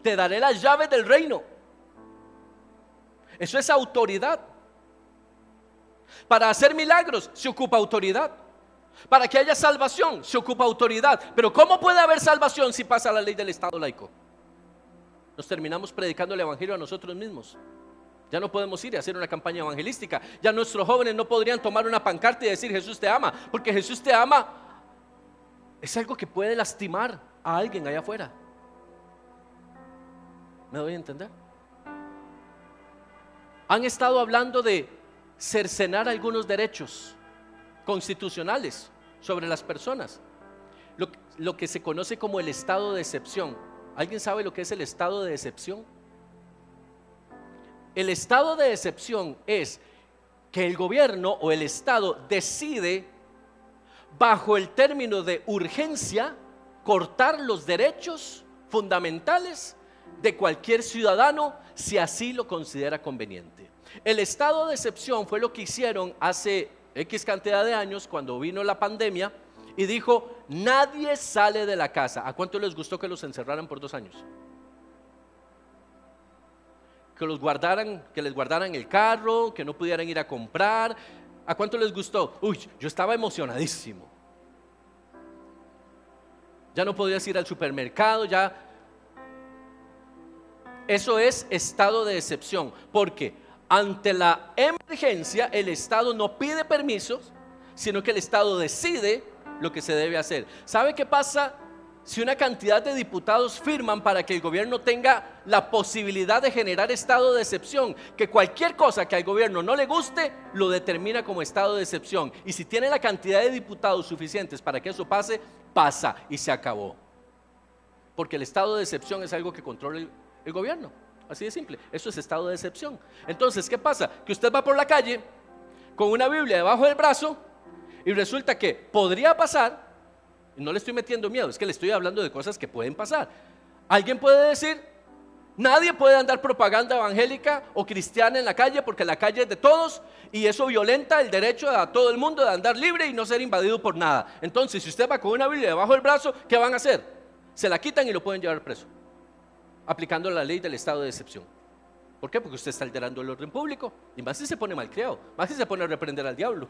A: Te daré las llaves del reino. Eso es autoridad. Para hacer milagros se ocupa autoridad. Para que haya salvación se ocupa autoridad. Pero ¿cómo puede haber salvación si pasa la ley del Estado laico? Nos terminamos predicando el evangelio a nosotros mismos. Ya no podemos ir a hacer una campaña evangelística. Ya nuestros jóvenes no podrían tomar una pancarta y decir: Jesús te ama, porque Jesús te ama es algo que puede lastimar a alguien allá afuera. ¿Me doy a entender? Han estado hablando de cercenar algunos derechos constitucionales sobre las personas, lo que se conoce como el estado de excepción. ¿Alguien sabe lo que es el estado de excepción? El estado de excepción es que el gobierno o el Estado decide, bajo el término de urgencia, cortar los derechos fundamentales de cualquier ciudadano si así lo considera conveniente. El estado de excepción fue lo que hicieron hace X cantidad de años cuando vino la pandemia y dijo: nadie sale de la casa. ¿A cuánto les gustó que los encerraran por 2 años? Que los guardaran, que les guardaran el carro, que no pudieran ir a comprar. ¿A cuánto les gustó? Uy, yo estaba emocionadísimo. Ya no podías ir al supermercado, ya. Eso es estado de excepción, porque ante la emergencia el Estado no pide permisos, sino que el Estado decide lo que se debe hacer. ¿Sabe qué pasa si una cantidad de diputados firman para que el gobierno tenga la posibilidad de generar estado de excepción? Que cualquier cosa que al gobierno no le guste lo determina como estado de excepción, y si tiene la cantidad de diputados suficientes para que eso pase, pasa y se acabó. Porque el estado de excepción es algo que controla el gobierno, así de simple. Eso es estado de excepción. Entonces, ¿qué pasa? Que usted va por la calle con una Biblia debajo del brazo y resulta que podría pasar. No le estoy metiendo miedo, es que le estoy hablando de cosas que pueden pasar. Alguien puede decir: nadie puede andar propaganda evangélica o cristiana en la calle, porque la calle es de todos y eso violenta el derecho a todo el mundo de andar libre y no ser invadido por nada. Entonces, si usted va con una Biblia debajo del brazo, ¿qué van a hacer? Se la quitan y lo pueden llevar preso, aplicando la ley del estado de excepción. ¿Por qué? Porque usted está alterando el orden público, y más si se pone malcriado, más si se pone a reprender al diablo.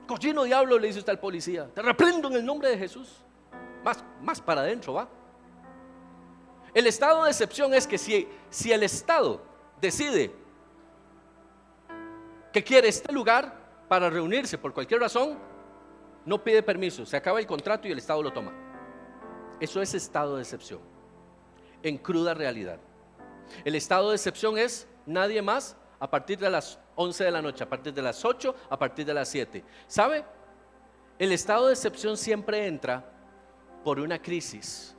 A: Cochino diablo, le dice usted al policía, te reprendo en el nombre de Jesús. Más para adentro va. El estado de excepción es que si el Estado decide que quiere este lugar para reunirse por cualquier razón, no pide permiso, se acaba el contrato y el Estado lo toma. Eso es estado de excepción, en cruda realidad. El estado de excepción es nadie más a partir de las 11 de la noche, a partir de las 8, a partir de las 7. ¿Sabe? El estado de excepción siempre entra por una crisis,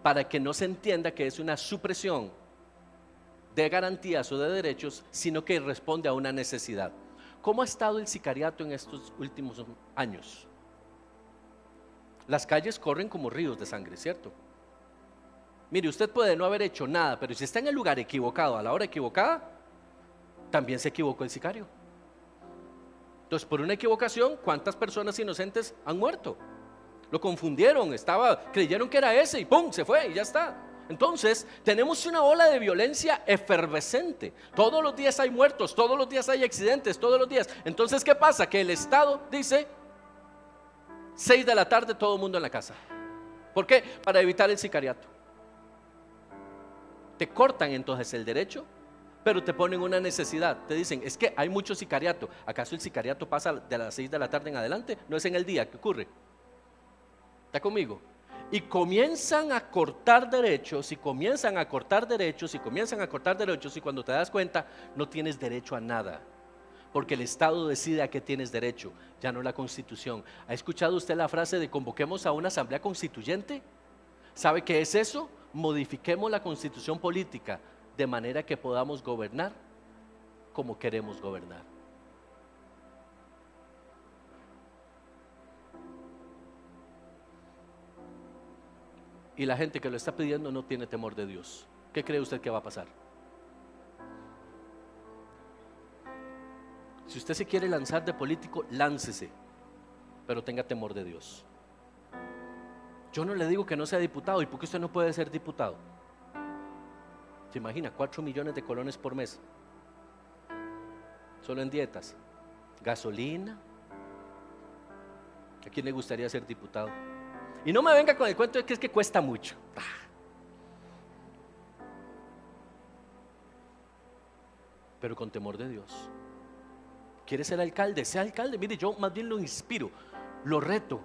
A: para que no se entienda que es una supresión de garantías o de derechos, sino que responde a una necesidad. ¿Cómo ha estado el sicariato en estos últimos años? Las calles corren como ríos de sangre, ¿cierto? Mire, usted puede no haber hecho nada, pero si está en el lugar equivocado a la hora equivocada, también se equivocó el sicario. Entonces, por una equivocación, ¿cuántas personas inocentes han muerto? Lo confundieron, creyeron que era ese y ¡pum!, se fue y ya está. Entonces, tenemos una ola de violencia efervescente. Todos los días hay muertos, todos los días hay accidentes, todos los días. Entonces, ¿qué pasa? Que el Estado dice: 6 de la tarde todo el mundo en la casa. ¿Por qué? Para evitar el sicariato. Te cortan entonces el derecho, pero te ponen una necesidad. Te dicen: es que hay mucho sicariato. ¿Acaso el sicariato pasa de las 6 de la tarde en adelante? No es en el día que ocurre. ¿Está conmigo? Y comienzan a cortar derechos, y comienzan a cortar derechos, y comienzan a cortar derechos, y cuando te das cuenta, no tienes derecho a nada. Porque el Estado decide a qué tienes derecho, ya no la Constitución. ¿Ha escuchado usted la frase de convoquemos a una asamblea constituyente? ¿Sabe qué es eso? Modifiquemos la Constitución política de manera que podamos gobernar como queremos gobernar. Y la gente que lo está pidiendo no tiene temor de Dios. ¿Qué cree usted que va a pasar? Si usted se quiere lanzar de político, láncese, pero tenga temor de Dios. Yo no le digo que no sea diputado. ¿Y por qué usted no puede ser diputado? ¿Se imagina? 4 millones de colones por mes, solo en dietas, gasolina. ¿A quién le gustaría ser diputado? Y no me venga con el cuento de que es que cuesta mucho. Pero con temor de Dios. ¿Quiere ser alcalde? Sea alcalde. Mire, yo más bien lo inspiro, lo reto.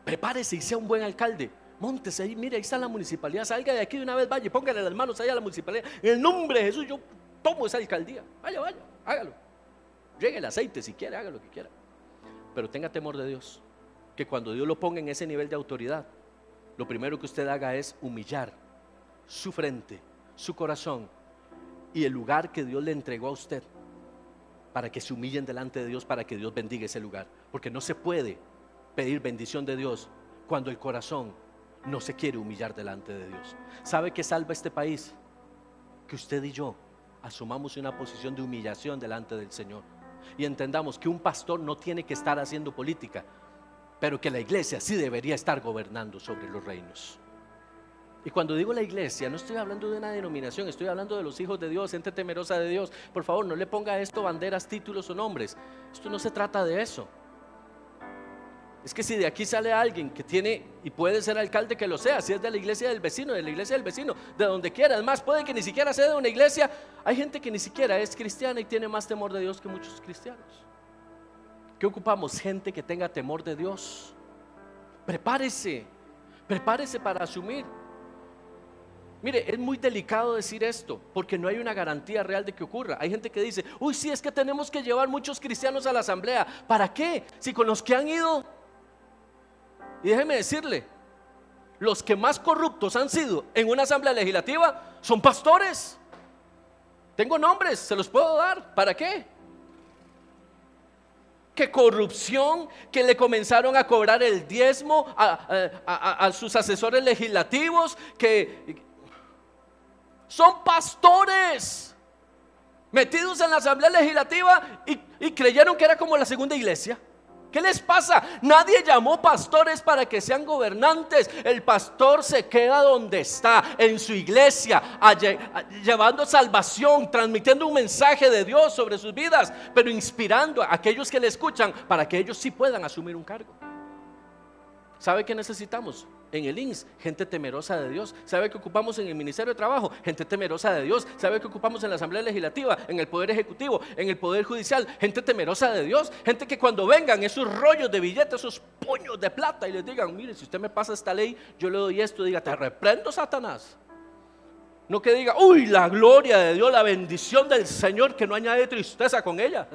A: Prepárese y sea un buen alcalde. Móntese ahí, mire, ahí está la municipalidad. Salga de aquí de una vez, vaya, póngale las manos allá a la municipalidad. En el nombre de Jesús, yo tomo esa alcaldía. Vaya, hágalo. Llegue el aceite si quiere, haga lo que quiera. Pero tenga temor de Dios. Que cuando Dios lo ponga en ese nivel de autoridad, lo primero que usted haga es humillar su frente, su corazón y el lugar que Dios le entregó a usted, para que se humillen delante de Dios, para que Dios bendiga ese lugar. Porque no se puede pedir bendición de Dios cuando el corazón no se quiere humillar delante de Dios. ¿Sabe qué salva este país? Que usted y yo asumamos una posición de humillación delante del Señor y entendamos que un pastor no tiene que estar haciendo política, pero que la iglesia sí debería estar gobernando sobre los reinos. Y cuando digo la iglesia, no estoy hablando de una denominación, estoy hablando de los hijos de Dios, gente temerosa de Dios. Por favor, no le ponga a esto banderas, títulos o nombres. Esto no se trata de eso. Es que si de aquí sale alguien que tiene y puede ser alcalde, que lo sea. Si es de la iglesia del vecino, de donde quiera. Además, puede que ni siquiera sea de una iglesia. Hay gente que ni siquiera es cristiana y tiene más temor de Dios que muchos cristianos. ¿Qué ocupamos? Gente que tenga temor de Dios. Prepárese para asumir. Mire, es muy delicado decir esto, porque no hay una garantía real de que ocurra. Hay gente que dice, uy, sí, es que tenemos que llevar muchos cristianos a la asamblea. ¿Para qué? Si con los que han ido, y déjeme decirle, los que más corruptos han sido en una asamblea legislativa son pastores. Tengo nombres, se los puedo dar. ¿Para qué? Que corrupción, que le comenzaron a cobrar el diezmo a sus asesores legislativos, que son pastores metidos en la asamblea legislativa y creyeron que era como la segunda iglesia. ¿Qué les pasa? Nadie llamó pastores para que sean gobernantes. El pastor se queda donde está, en su iglesia, llevando salvación, transmitiendo un mensaje de Dios sobre sus vidas, pero inspirando a aquellos que le escuchan para que ellos sí puedan asumir un cargo. ¿Sabe qué necesitamos? En el INS, gente temerosa de Dios. ¿Sabe qué ocupamos en el Ministerio de Trabajo? Gente temerosa de Dios. ¿Sabe qué ocupamos en la Asamblea Legislativa? En el Poder Ejecutivo, en el Poder Judicial. Gente temerosa de Dios. Gente que cuando vengan esos rollos de billetes, esos puños de plata y les digan, mire, si usted me pasa esta ley, yo le doy esto, diga, te reprendo, Satanás. No que diga, uy, la gloria de Dios, la bendición del Señor, que no añade tristeza con ella.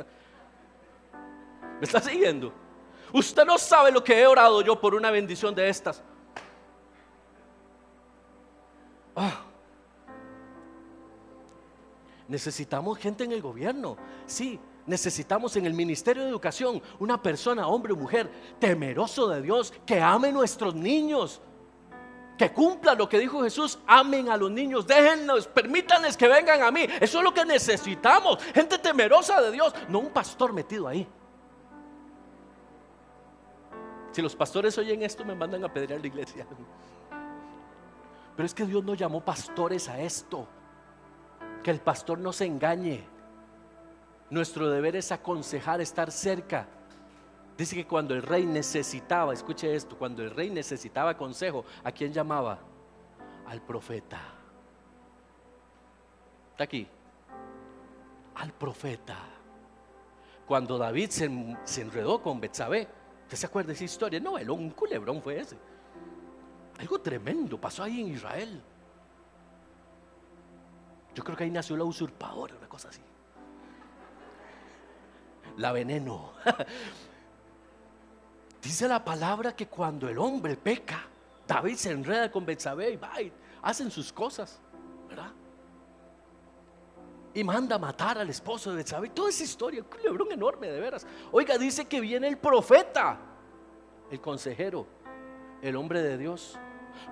A: ¿Me está siguiendo? Usted no sabe lo que he orado yo por una bendición de estas. Necesitamos gente en el gobierno. Sí, necesitamos en el Ministerio de Educación una persona, hombre o mujer, temeroso de Dios, que ame a nuestros niños, que cumpla lo que dijo Jesús. Amen a los niños, déjenlos, permítanles que vengan a mí. Eso es lo que necesitamos, gente temerosa de Dios, no un pastor metido ahí. Si los pastores oyen esto, me mandan a apedrear la iglesia. Pero es que Dios no llamó pastores a esto. Que el pastor no se engañe. Nuestro deber es aconsejar, estar cerca. Dice que cuando el rey necesitaba, escuche esto, cuando el rey necesitaba consejo, ¿a quién llamaba? Al profeta. Está aquí. Al profeta. Cuando David se enredó con Betsabé, ¿usted se acuerda de esa historia? No, un culebrón fue ese. Algo tremendo pasó ahí en Israel. Yo creo que ahí nació la usurpadora, una cosa así. La veneno. Dice la palabra que cuando el hombre peca, David se enreda con Betsabé y va y hacen sus cosas, ¿verdad? Y manda a matar al esposo de Betsabé. Toda esa historia, un culebrón enorme, de veras. Oiga, dice que viene el profeta, el consejero, el hombre de Dios.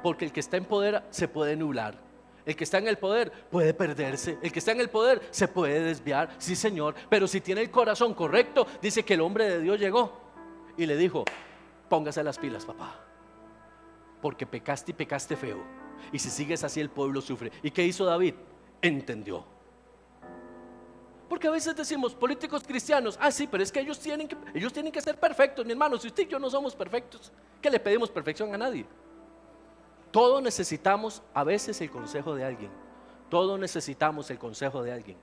A: Porque el que está en poder se puede nublar. El que está en el poder puede perderse. El que está en el poder se puede desviar. Sí, Señor. Pero si tiene el corazón correcto, dice que el hombre de Dios llegó y le dijo, póngase las pilas, papá, porque pecaste y pecaste feo. Y si sigues así, el pueblo sufre. ¿Y qué hizo David? Entendió. Porque a veces decimos, políticos cristianos, sí, pero es que ellos tienen que ser perfectos. Mi hermano, si usted y yo no somos perfectos, ¿qué le pedimos perfección a nadie? Todos necesitamos a veces el consejo de alguien. Todos necesitamos el consejo de alguien.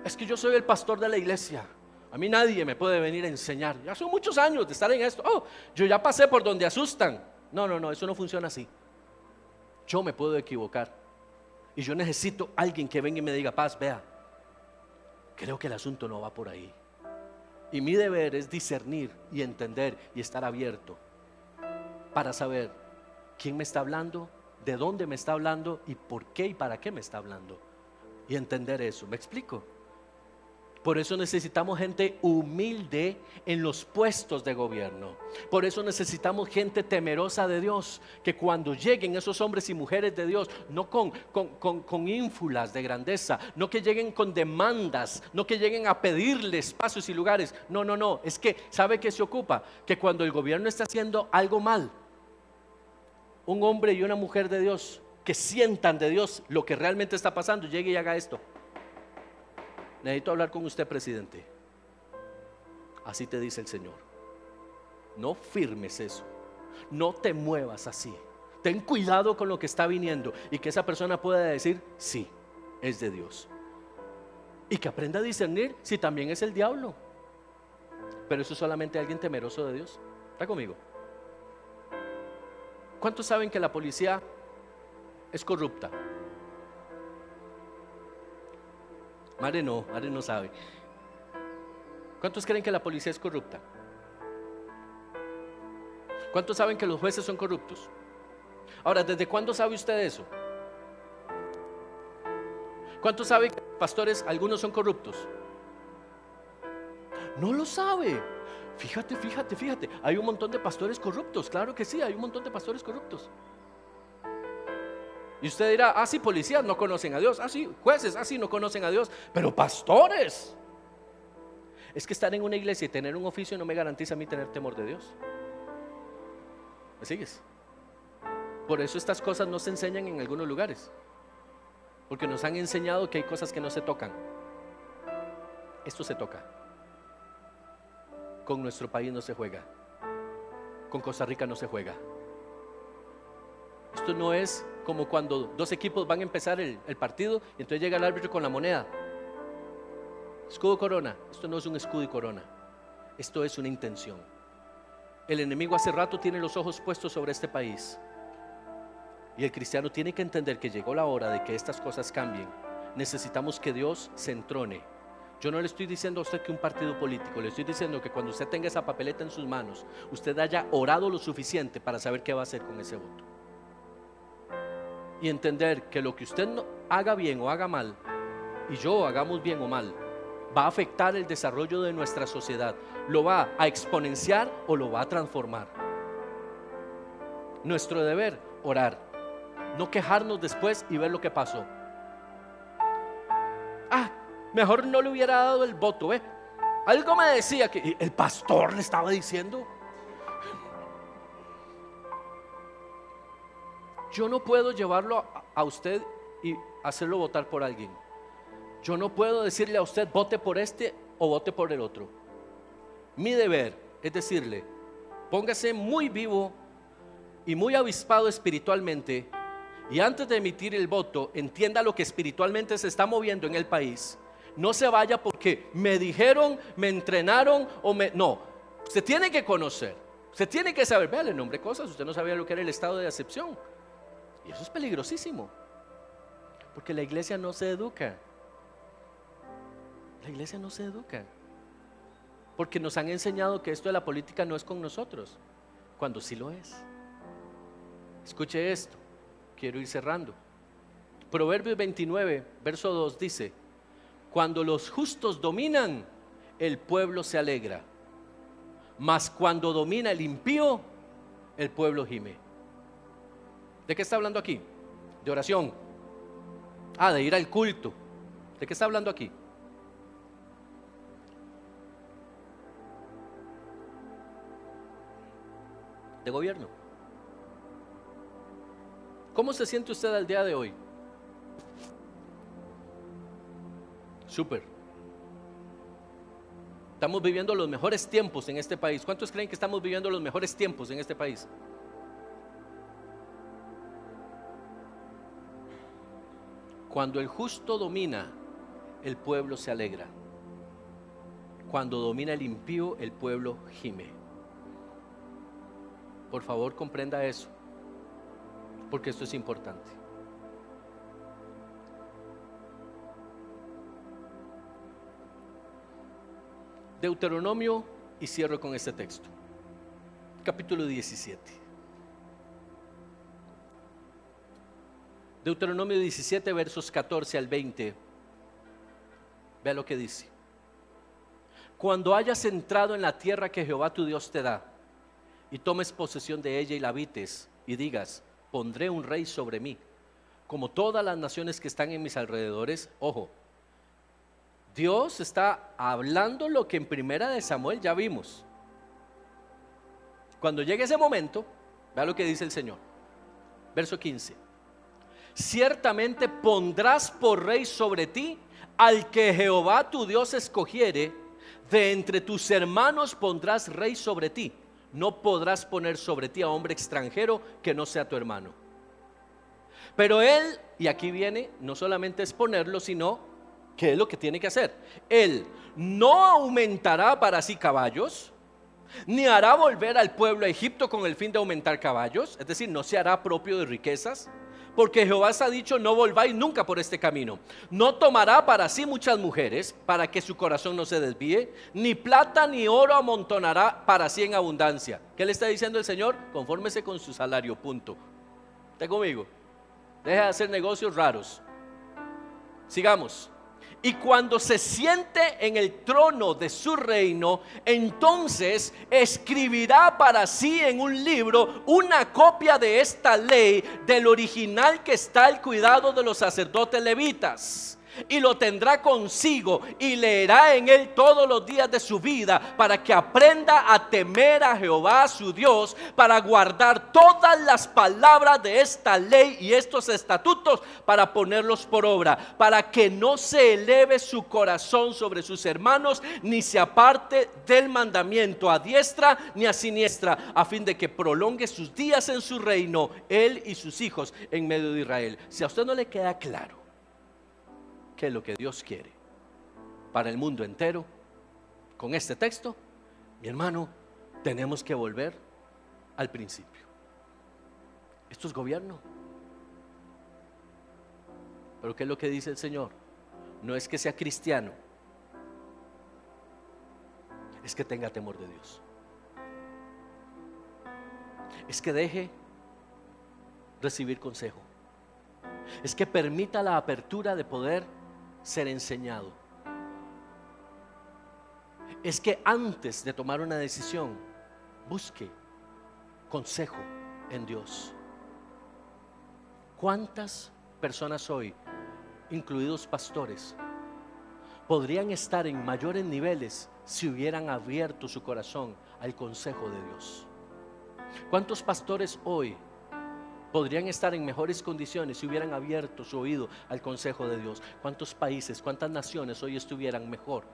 A: Es que yo soy el pastor de la iglesia. A mí nadie me puede venir a enseñar. Ya son muchos años de estar en esto. Oh, yo ya pasé por donde asustan. No, no, no, eso no funciona así. Yo me puedo equivocar. Y yo necesito alguien que venga y me diga: Paz, vea, creo que el asunto no va por ahí. Y mi deber es discernir y entender y estar abierto para saber quién me está hablando, de dónde me está hablando y por qué y para qué me está hablando. Y entender eso. ¿Me explico? Por eso necesitamos gente humilde en los puestos de gobierno. Por eso necesitamos gente temerosa de Dios, que cuando lleguen esos hombres y mujeres de Dios, no con ínfulas de grandeza, no que lleguen con demandas, no que lleguen a pedirle espacios y lugares. No, no, no. Es que, ¿sabe qué se ocupa? Que cuando el gobierno está haciendo algo mal, un hombre y una mujer de Dios que sientan de Dios lo que realmente está pasando, llegue y haga esto: necesito hablar con usted, presidente. Así te dice el Señor. No firmes eso. No te muevas así. Ten cuidado con lo que está viniendo. Y que esa persona pueda decir: sí, es de Dios. Y que aprenda a discernir si también es el diablo. Pero eso es solamente alguien temeroso de Dios. ¿Está conmigo? ¿Cuántos saben que la policía es corrupta? Mare no sabe. ¿Cuántos creen que la policía es corrupta? ¿Cuántos saben que los jueces son corruptos? Ahora, ¿desde cuándo sabe usted eso? ¿Cuántos saben que los pastores, algunos son corruptos? No lo sabe. Fíjate. Hay un montón de pastores corruptos. Claro que sí, hay un montón de pastores corruptos. Y usted dirá: ah, sí, policías no conocen a Dios. Ah, sí, jueces, ah, sí, no conocen a Dios. Pero pastores. Es que estar en una iglesia y tener un oficio no me garantiza a mí tener temor de Dios. ¿Me sigues? Por eso estas cosas no se enseñan en algunos lugares, porque nos han enseñado que hay cosas que no se tocan. Esto se toca. Con nuestro país no se juega. Con Costa Rica no se juega. Esto no es como cuando dos equipos van a empezar el partido y entonces llega el árbitro con la moneda. Escudo, corona. Esto no es un escudo y corona. Esto es una intención. El enemigo hace rato tiene los ojos puestos sobre este país. Y el cristiano tiene que entender que llegó la hora de que estas cosas cambien. Necesitamos que Dios se entrone. Yo no le estoy diciendo a usted que un partido político, le estoy diciendo que cuando usted tenga esa papeleta en sus manos, usted haya orado lo suficiente para saber qué va a hacer con ese voto. Y entender que lo que usted no haga bien o haga mal, y yo hagamos bien o mal, va a afectar el desarrollo de nuestra sociedad. Lo va a exponenciar o lo va a transformar. Nuestro deber, orar. No quejarnos después y ver lo que pasó. Ah, mejor no le hubiera dado el voto, ¿eh? Algo me decía que el pastor le estaba diciendo. Yo no puedo llevarlo a usted y hacerlo votar por alguien. Yo no puedo decirle a usted: vote por este o vote por el otro. Mi deber es decirle: póngase muy vivo y muy avispado espiritualmente, y antes de emitir el voto, entienda lo que espiritualmente se está moviendo en el país. No se vaya porque me dijeron, me entrenaron no, usted tiene que conocer, usted tiene que saber. Vea, le nombré cosas, usted no sabía lo que era el estado de acepción. Y eso es peligrosísimo, porque la iglesia no se educa. La iglesia no se educa, porque nos han enseñado que esto de la política no es con nosotros, cuando sí lo es. Escuche esto, quiero ir cerrando. Proverbios 29, verso 2 dice: cuando los justos dominan, el pueblo se alegra, mas cuando domina el impío, el pueblo gime. ¿De qué está hablando aquí? De oración. De ir al culto. ¿De qué está hablando aquí? De gobierno. ¿Cómo se siente usted al día de hoy? Súper. Estamos viviendo los mejores tiempos en este país. ¿Cuántos creen que estamos viviendo los mejores tiempos en este país? Cuando el justo domina, el pueblo se alegra. Cuando domina el impío, el pueblo gime. Por favor, comprenda eso, porque esto es importante. Deuteronomio, y cierro con este texto, capítulo 17. Deuteronomio 17, versos 14 al 20. Vea lo que dice: cuando hayas entrado en la tierra que Jehová tu Dios te da, y tomes posesión de ella y la habites, y digas: pondré un rey sobre mí, como todas las naciones que están en mis alrededores. Ojo, Dios está hablando lo que en Primera de Samuel ya vimos. Cuando llegue ese momento, vea lo que dice el Señor. Verso 15: ciertamente pondrás por rey sobre ti al que Jehová tu Dios escogiere, de entre tus hermanos pondrás rey sobre ti. No podrás poner sobre ti a hombre extranjero que no sea tu hermano. Pero él, y aquí viene, no solamente es ponerlo, sino ¿qué es lo que tiene que hacer? Él no aumentará para sí caballos, ni hará volver al pueblo a Egipto con el fin de aumentar caballos. Es decir, no se hará propio de riquezas, porque Jehová os ha dicho: no volváis nunca por este camino. No tomará para sí muchas mujeres, para que su corazón no se desvíe, ni plata ni oro amontonará para sí en abundancia. ¿Qué le está diciendo el Señor? Confórmese con su salario, punto. ¿Está conmigo? Deja de hacer negocios raros. Sigamos. Y cuando se siente en el trono de su reino, entonces escribirá para sí en un libro una copia de esta ley, del original que está al cuidado de los sacerdotes levitas. Y lo tendrá consigo y leerá en él todos los días de su vida, para que aprenda a temer a Jehová su Dios, para guardar todas las palabras de esta ley y estos estatutos, para ponerlos por obra, para que no se eleve su corazón sobre sus hermanos, ni se aparte del mandamiento a diestra ni a siniestra, a fin de que prolongue sus días en su reino, él y sus hijos en medio de Israel. Si a usted no le queda claro qué es lo que Dios quiere para el mundo entero con este texto, mi hermano, tenemos que volver al principio. Esto es gobierno. Pero ¿qué es lo que dice el Señor? No es que sea cristiano, es que tenga temor de Dios. Es que deje recibir consejo. Es que permita la apertura de poder ser enseñado. Es que antes de tomar una decisión, busque consejo en Dios. ¿Cuántas personas hoy, incluidos pastores, podrían estar en mayores niveles si hubieran abierto su corazón al consejo de Dios? ¿Cuántos pastores hoy podrían estar en mejores condiciones si hubieran abierto su oído al consejo de Dios? ¿Cuántos países, cuántas naciones hoy estuvieran mejor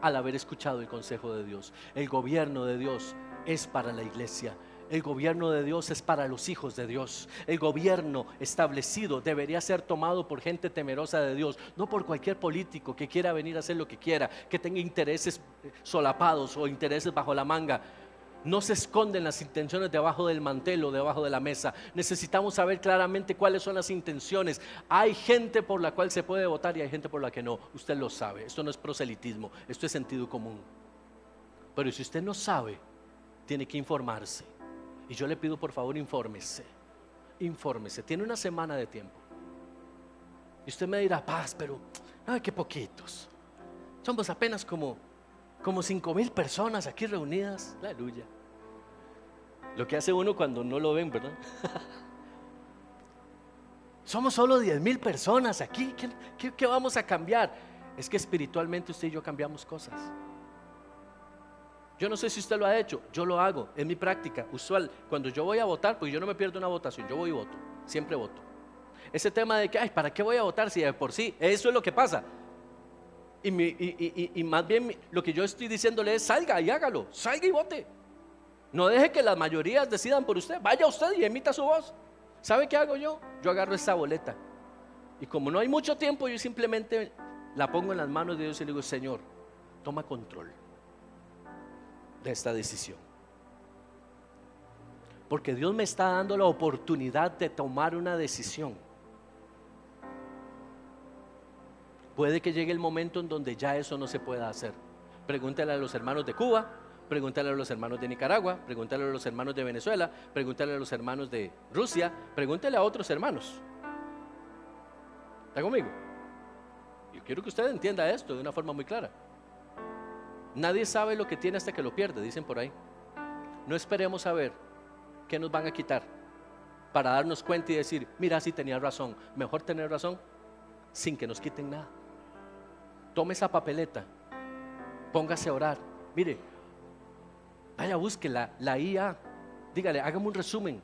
A: al haber escuchado el consejo de Dios? El gobierno de Dios es para la iglesia. El gobierno de Dios es para los hijos de Dios. El gobierno establecido debería ser tomado por gente temerosa de Dios, no por cualquier político que quiera venir a hacer lo que quiera, que tenga intereses solapados o intereses bajo la manga. No se esconden las intenciones debajo del mantel o debajo de la mesa. Necesitamos saber claramente cuáles son las intenciones. Hay gente por la cual se puede votar y hay gente por la que no. Usted lo sabe. Esto no es proselitismo, esto es sentido común. Pero si usted no sabe, tiene que informarse. Y yo le pido, por favor, infórmese. Infórmese. Tiene una semana de tiempo. Y usted me dirá: Paz, pero ay, qué poquitos. Somos apenas como 5,000 personas aquí reunidas. Aleluya. Lo que hace uno cuando no lo ven, ¿verdad? Somos solo 10,000 personas aquí. ¿Qué vamos a cambiar? Es que espiritualmente usted y yo cambiamos cosas. Yo no sé si usted lo ha hecho, yo lo hago, es mi práctica usual. Cuando yo voy a votar, pues yo no me pierdo una votación, yo voy y voto, siempre voto. Ese tema de que, ay, ¿para qué voy a votar si de por sí? Eso es lo que pasa. Y más bien lo que yo estoy diciéndole es: salga y hágalo, salga y vote. No deje que las mayorías decidan por usted. Vaya usted y emita su voz. ¿Sabe qué hago yo? Yo agarro esta boleta y como no hay mucho tiempo, yo simplemente la pongo en las manos de Dios y le digo: Señor, toma control de esta decisión. Porque Dios me está dando la oportunidad de tomar una decisión. Puede que llegue el momento en donde ya eso no se pueda hacer. Pregúntale a los hermanos de Cuba, pregúntale a los hermanos de Nicaragua, pregúntale a los hermanos de Venezuela, pregúntale a los hermanos de Rusia, pregúntale a otros hermanos. ¿Está conmigo? Yo quiero que usted entienda esto de una forma muy clara. Nadie sabe lo que tiene hasta que lo pierde, dicen por ahí. No esperemos a ver qué nos van a quitar para darnos cuenta y decir, mira, sí tenía razón. Mejor tener razón sin que nos quiten nada. Tome esa papeleta, póngase a orar. Mire, vaya, busque la IA, dígale, hágame un resumen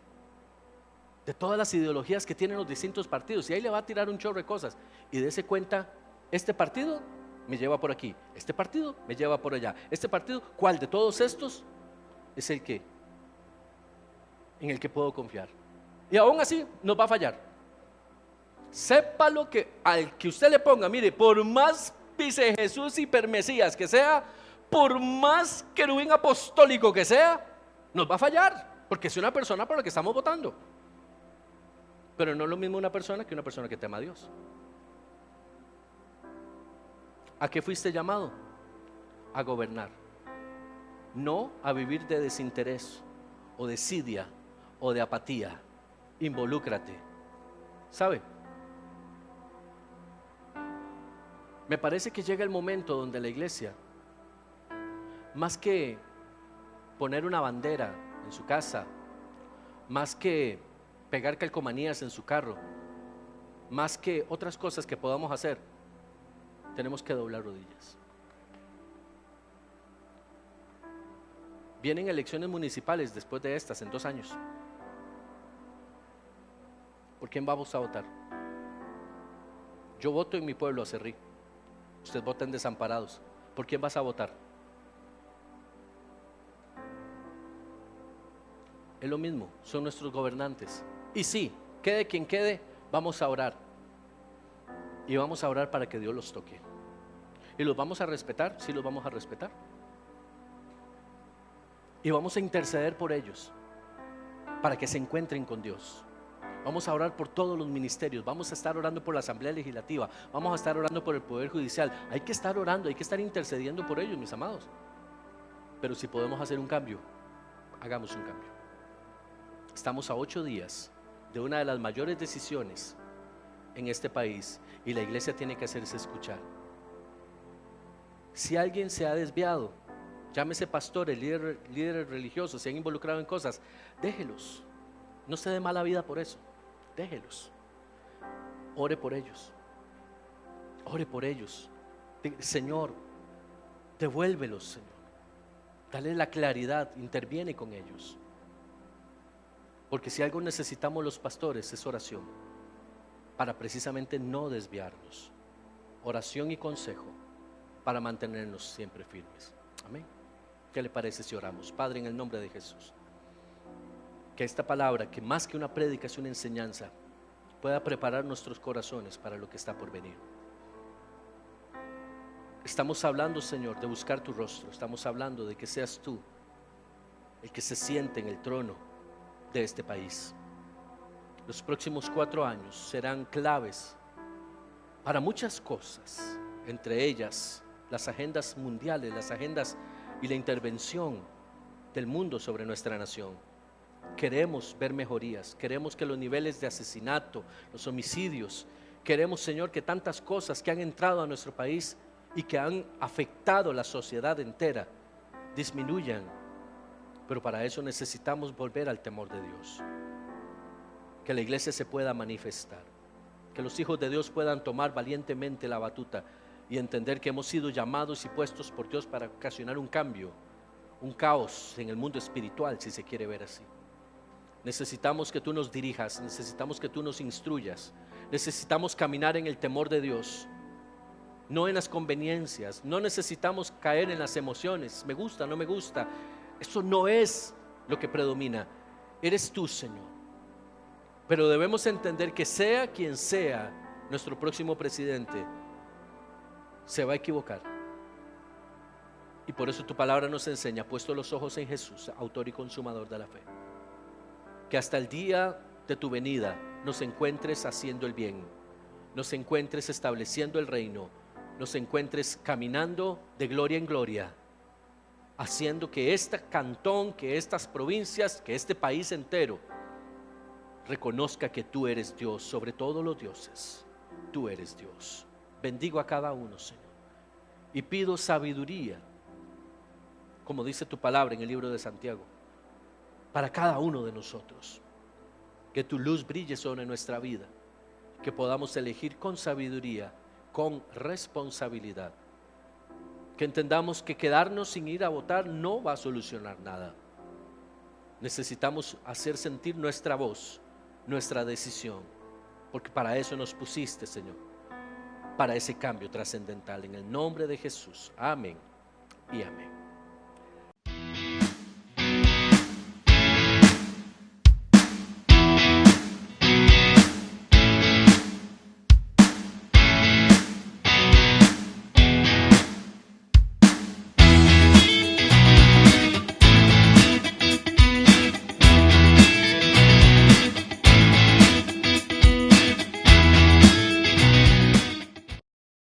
A: de todas las ideologías que tienen los distintos partidos, y ahí le va a tirar un chorro de cosas, y dése cuenta, este partido me lleva por aquí, este partido me lleva por allá, este partido, ¿cuál de todos estos es el que en el que puedo confiar? Y aún así nos va a fallar. Sépalo que al que usted le ponga, mire, por más vice Jesús hipermesías que sea, por más querubín apostólico que sea, nos va a fallar, porque es una persona por la que estamos votando. Pero no es lo mismo una persona que una persona que tema a Dios. ¿A qué fuiste llamado? A gobernar, no a vivir de desinterés o de desidia o de apatía. Involúcrate. ¿Sabe? Me parece que llega el momento donde la iglesia, más que poner una bandera en su casa, más que pegar calcomanías en su carro, más que otras cosas que podamos hacer, tenemos que doblar rodillas. Vienen elecciones municipales después de estas en 2 años. ¿Por quién vamos a votar? Yo voto en mi pueblo, Acerrí. Usted vota en Desamparados. ¿Por quién vas a votar? Es lo mismo, son nuestros gobernantes. Y sí, quede quien quede, vamos a orar. Y vamos a orar para que Dios los toque. ¿Y los vamos a respetar? Sí, los vamos a respetar. Y vamos a interceder por ellos, para que se encuentren con Dios. Vamos a orar por todos los ministerios, vamos a estar orando por la Asamblea Legislativa, vamos a estar orando por el Poder Judicial. Hay que estar orando, hay que estar intercediendo por ellos, mis amados. Pero si podemos hacer un cambio, hagamos un cambio. Estamos a 8 días de una de las mayores decisiones en este país, y la iglesia tiene que hacerse escuchar. Si alguien se ha desviado, llámese pastores, líderes religiosos, se han involucrado en cosas, déjelos. No se dé mala vida por eso. Déjelos. Ore por ellos. Ore por ellos. Señor, devuélvelos, Señor. Dale la claridad, interviene con ellos. Porque si algo necesitamos los pastores es oración, para precisamente no desviarnos. Oración y consejo para mantenernos siempre firmes. Amén. ¿Qué le parece si oramos? Padre, en el nombre de Jesús, que esta palabra, que más que una prédica es una enseñanza, pueda preparar nuestros corazones para lo que está por venir. Estamos hablando, Señor, de buscar tu rostro. Estamos hablando de que seas tú el que se siente en el trono de este país. Los próximos 4 años serán claves para muchas cosas, entre ellas las agendas mundiales, las agendas y la intervención del mundo sobre nuestra nación. Queremos ver mejorías, queremos que los niveles de asesinato, los homicidios, queremos, Señor, que tantas cosas que han entrado a nuestro país y que han afectado la sociedad entera disminuyan. Pero para eso necesitamos volver al temor de Dios, que la iglesia se pueda manifestar, que los hijos de Dios puedan tomar valientemente la batuta y entender que hemos sido llamados y puestos por Dios para ocasionar un cambio, un caos en el mundo espiritual, si se quiere ver así. Necesitamos que tú nos dirijas, necesitamos que tú nos instruyas, necesitamos caminar en el temor de Dios, no en las conveniencias. No necesitamos caer en las emociones, me gusta, no me gusta. Eso no es lo que predomina. Eres tú, Señor. Pero debemos entender que sea quien sea nuestro próximo presidente, se va a equivocar. Y por eso tu palabra nos enseña, puesto los ojos en Jesús, autor y consumador de la fe, que hasta el día de tu venida nos encuentres haciendo el bien, nos encuentres estableciendo el reino, nos encuentres caminando de gloria en gloria, haciendo que este cantón, que estas provincias, que este país entero reconozca que tú eres Dios sobre todos los dioses. Tú eres Dios. Bendigo a cada uno, Señor, y pido sabiduría, como dice tu palabra en el libro de Santiago, para cada uno de nosotros. Que tu luz brille sobre nuestra vida, que podamos elegir con sabiduría, con responsabilidad. Que entendamos que quedarnos sin ir a votar no va a solucionar nada. Necesitamos hacer sentir nuestra voz, nuestra decisión, porque para eso nos pusiste, Señor, para ese cambio trascendental. En el nombre de Jesús, amén y amén.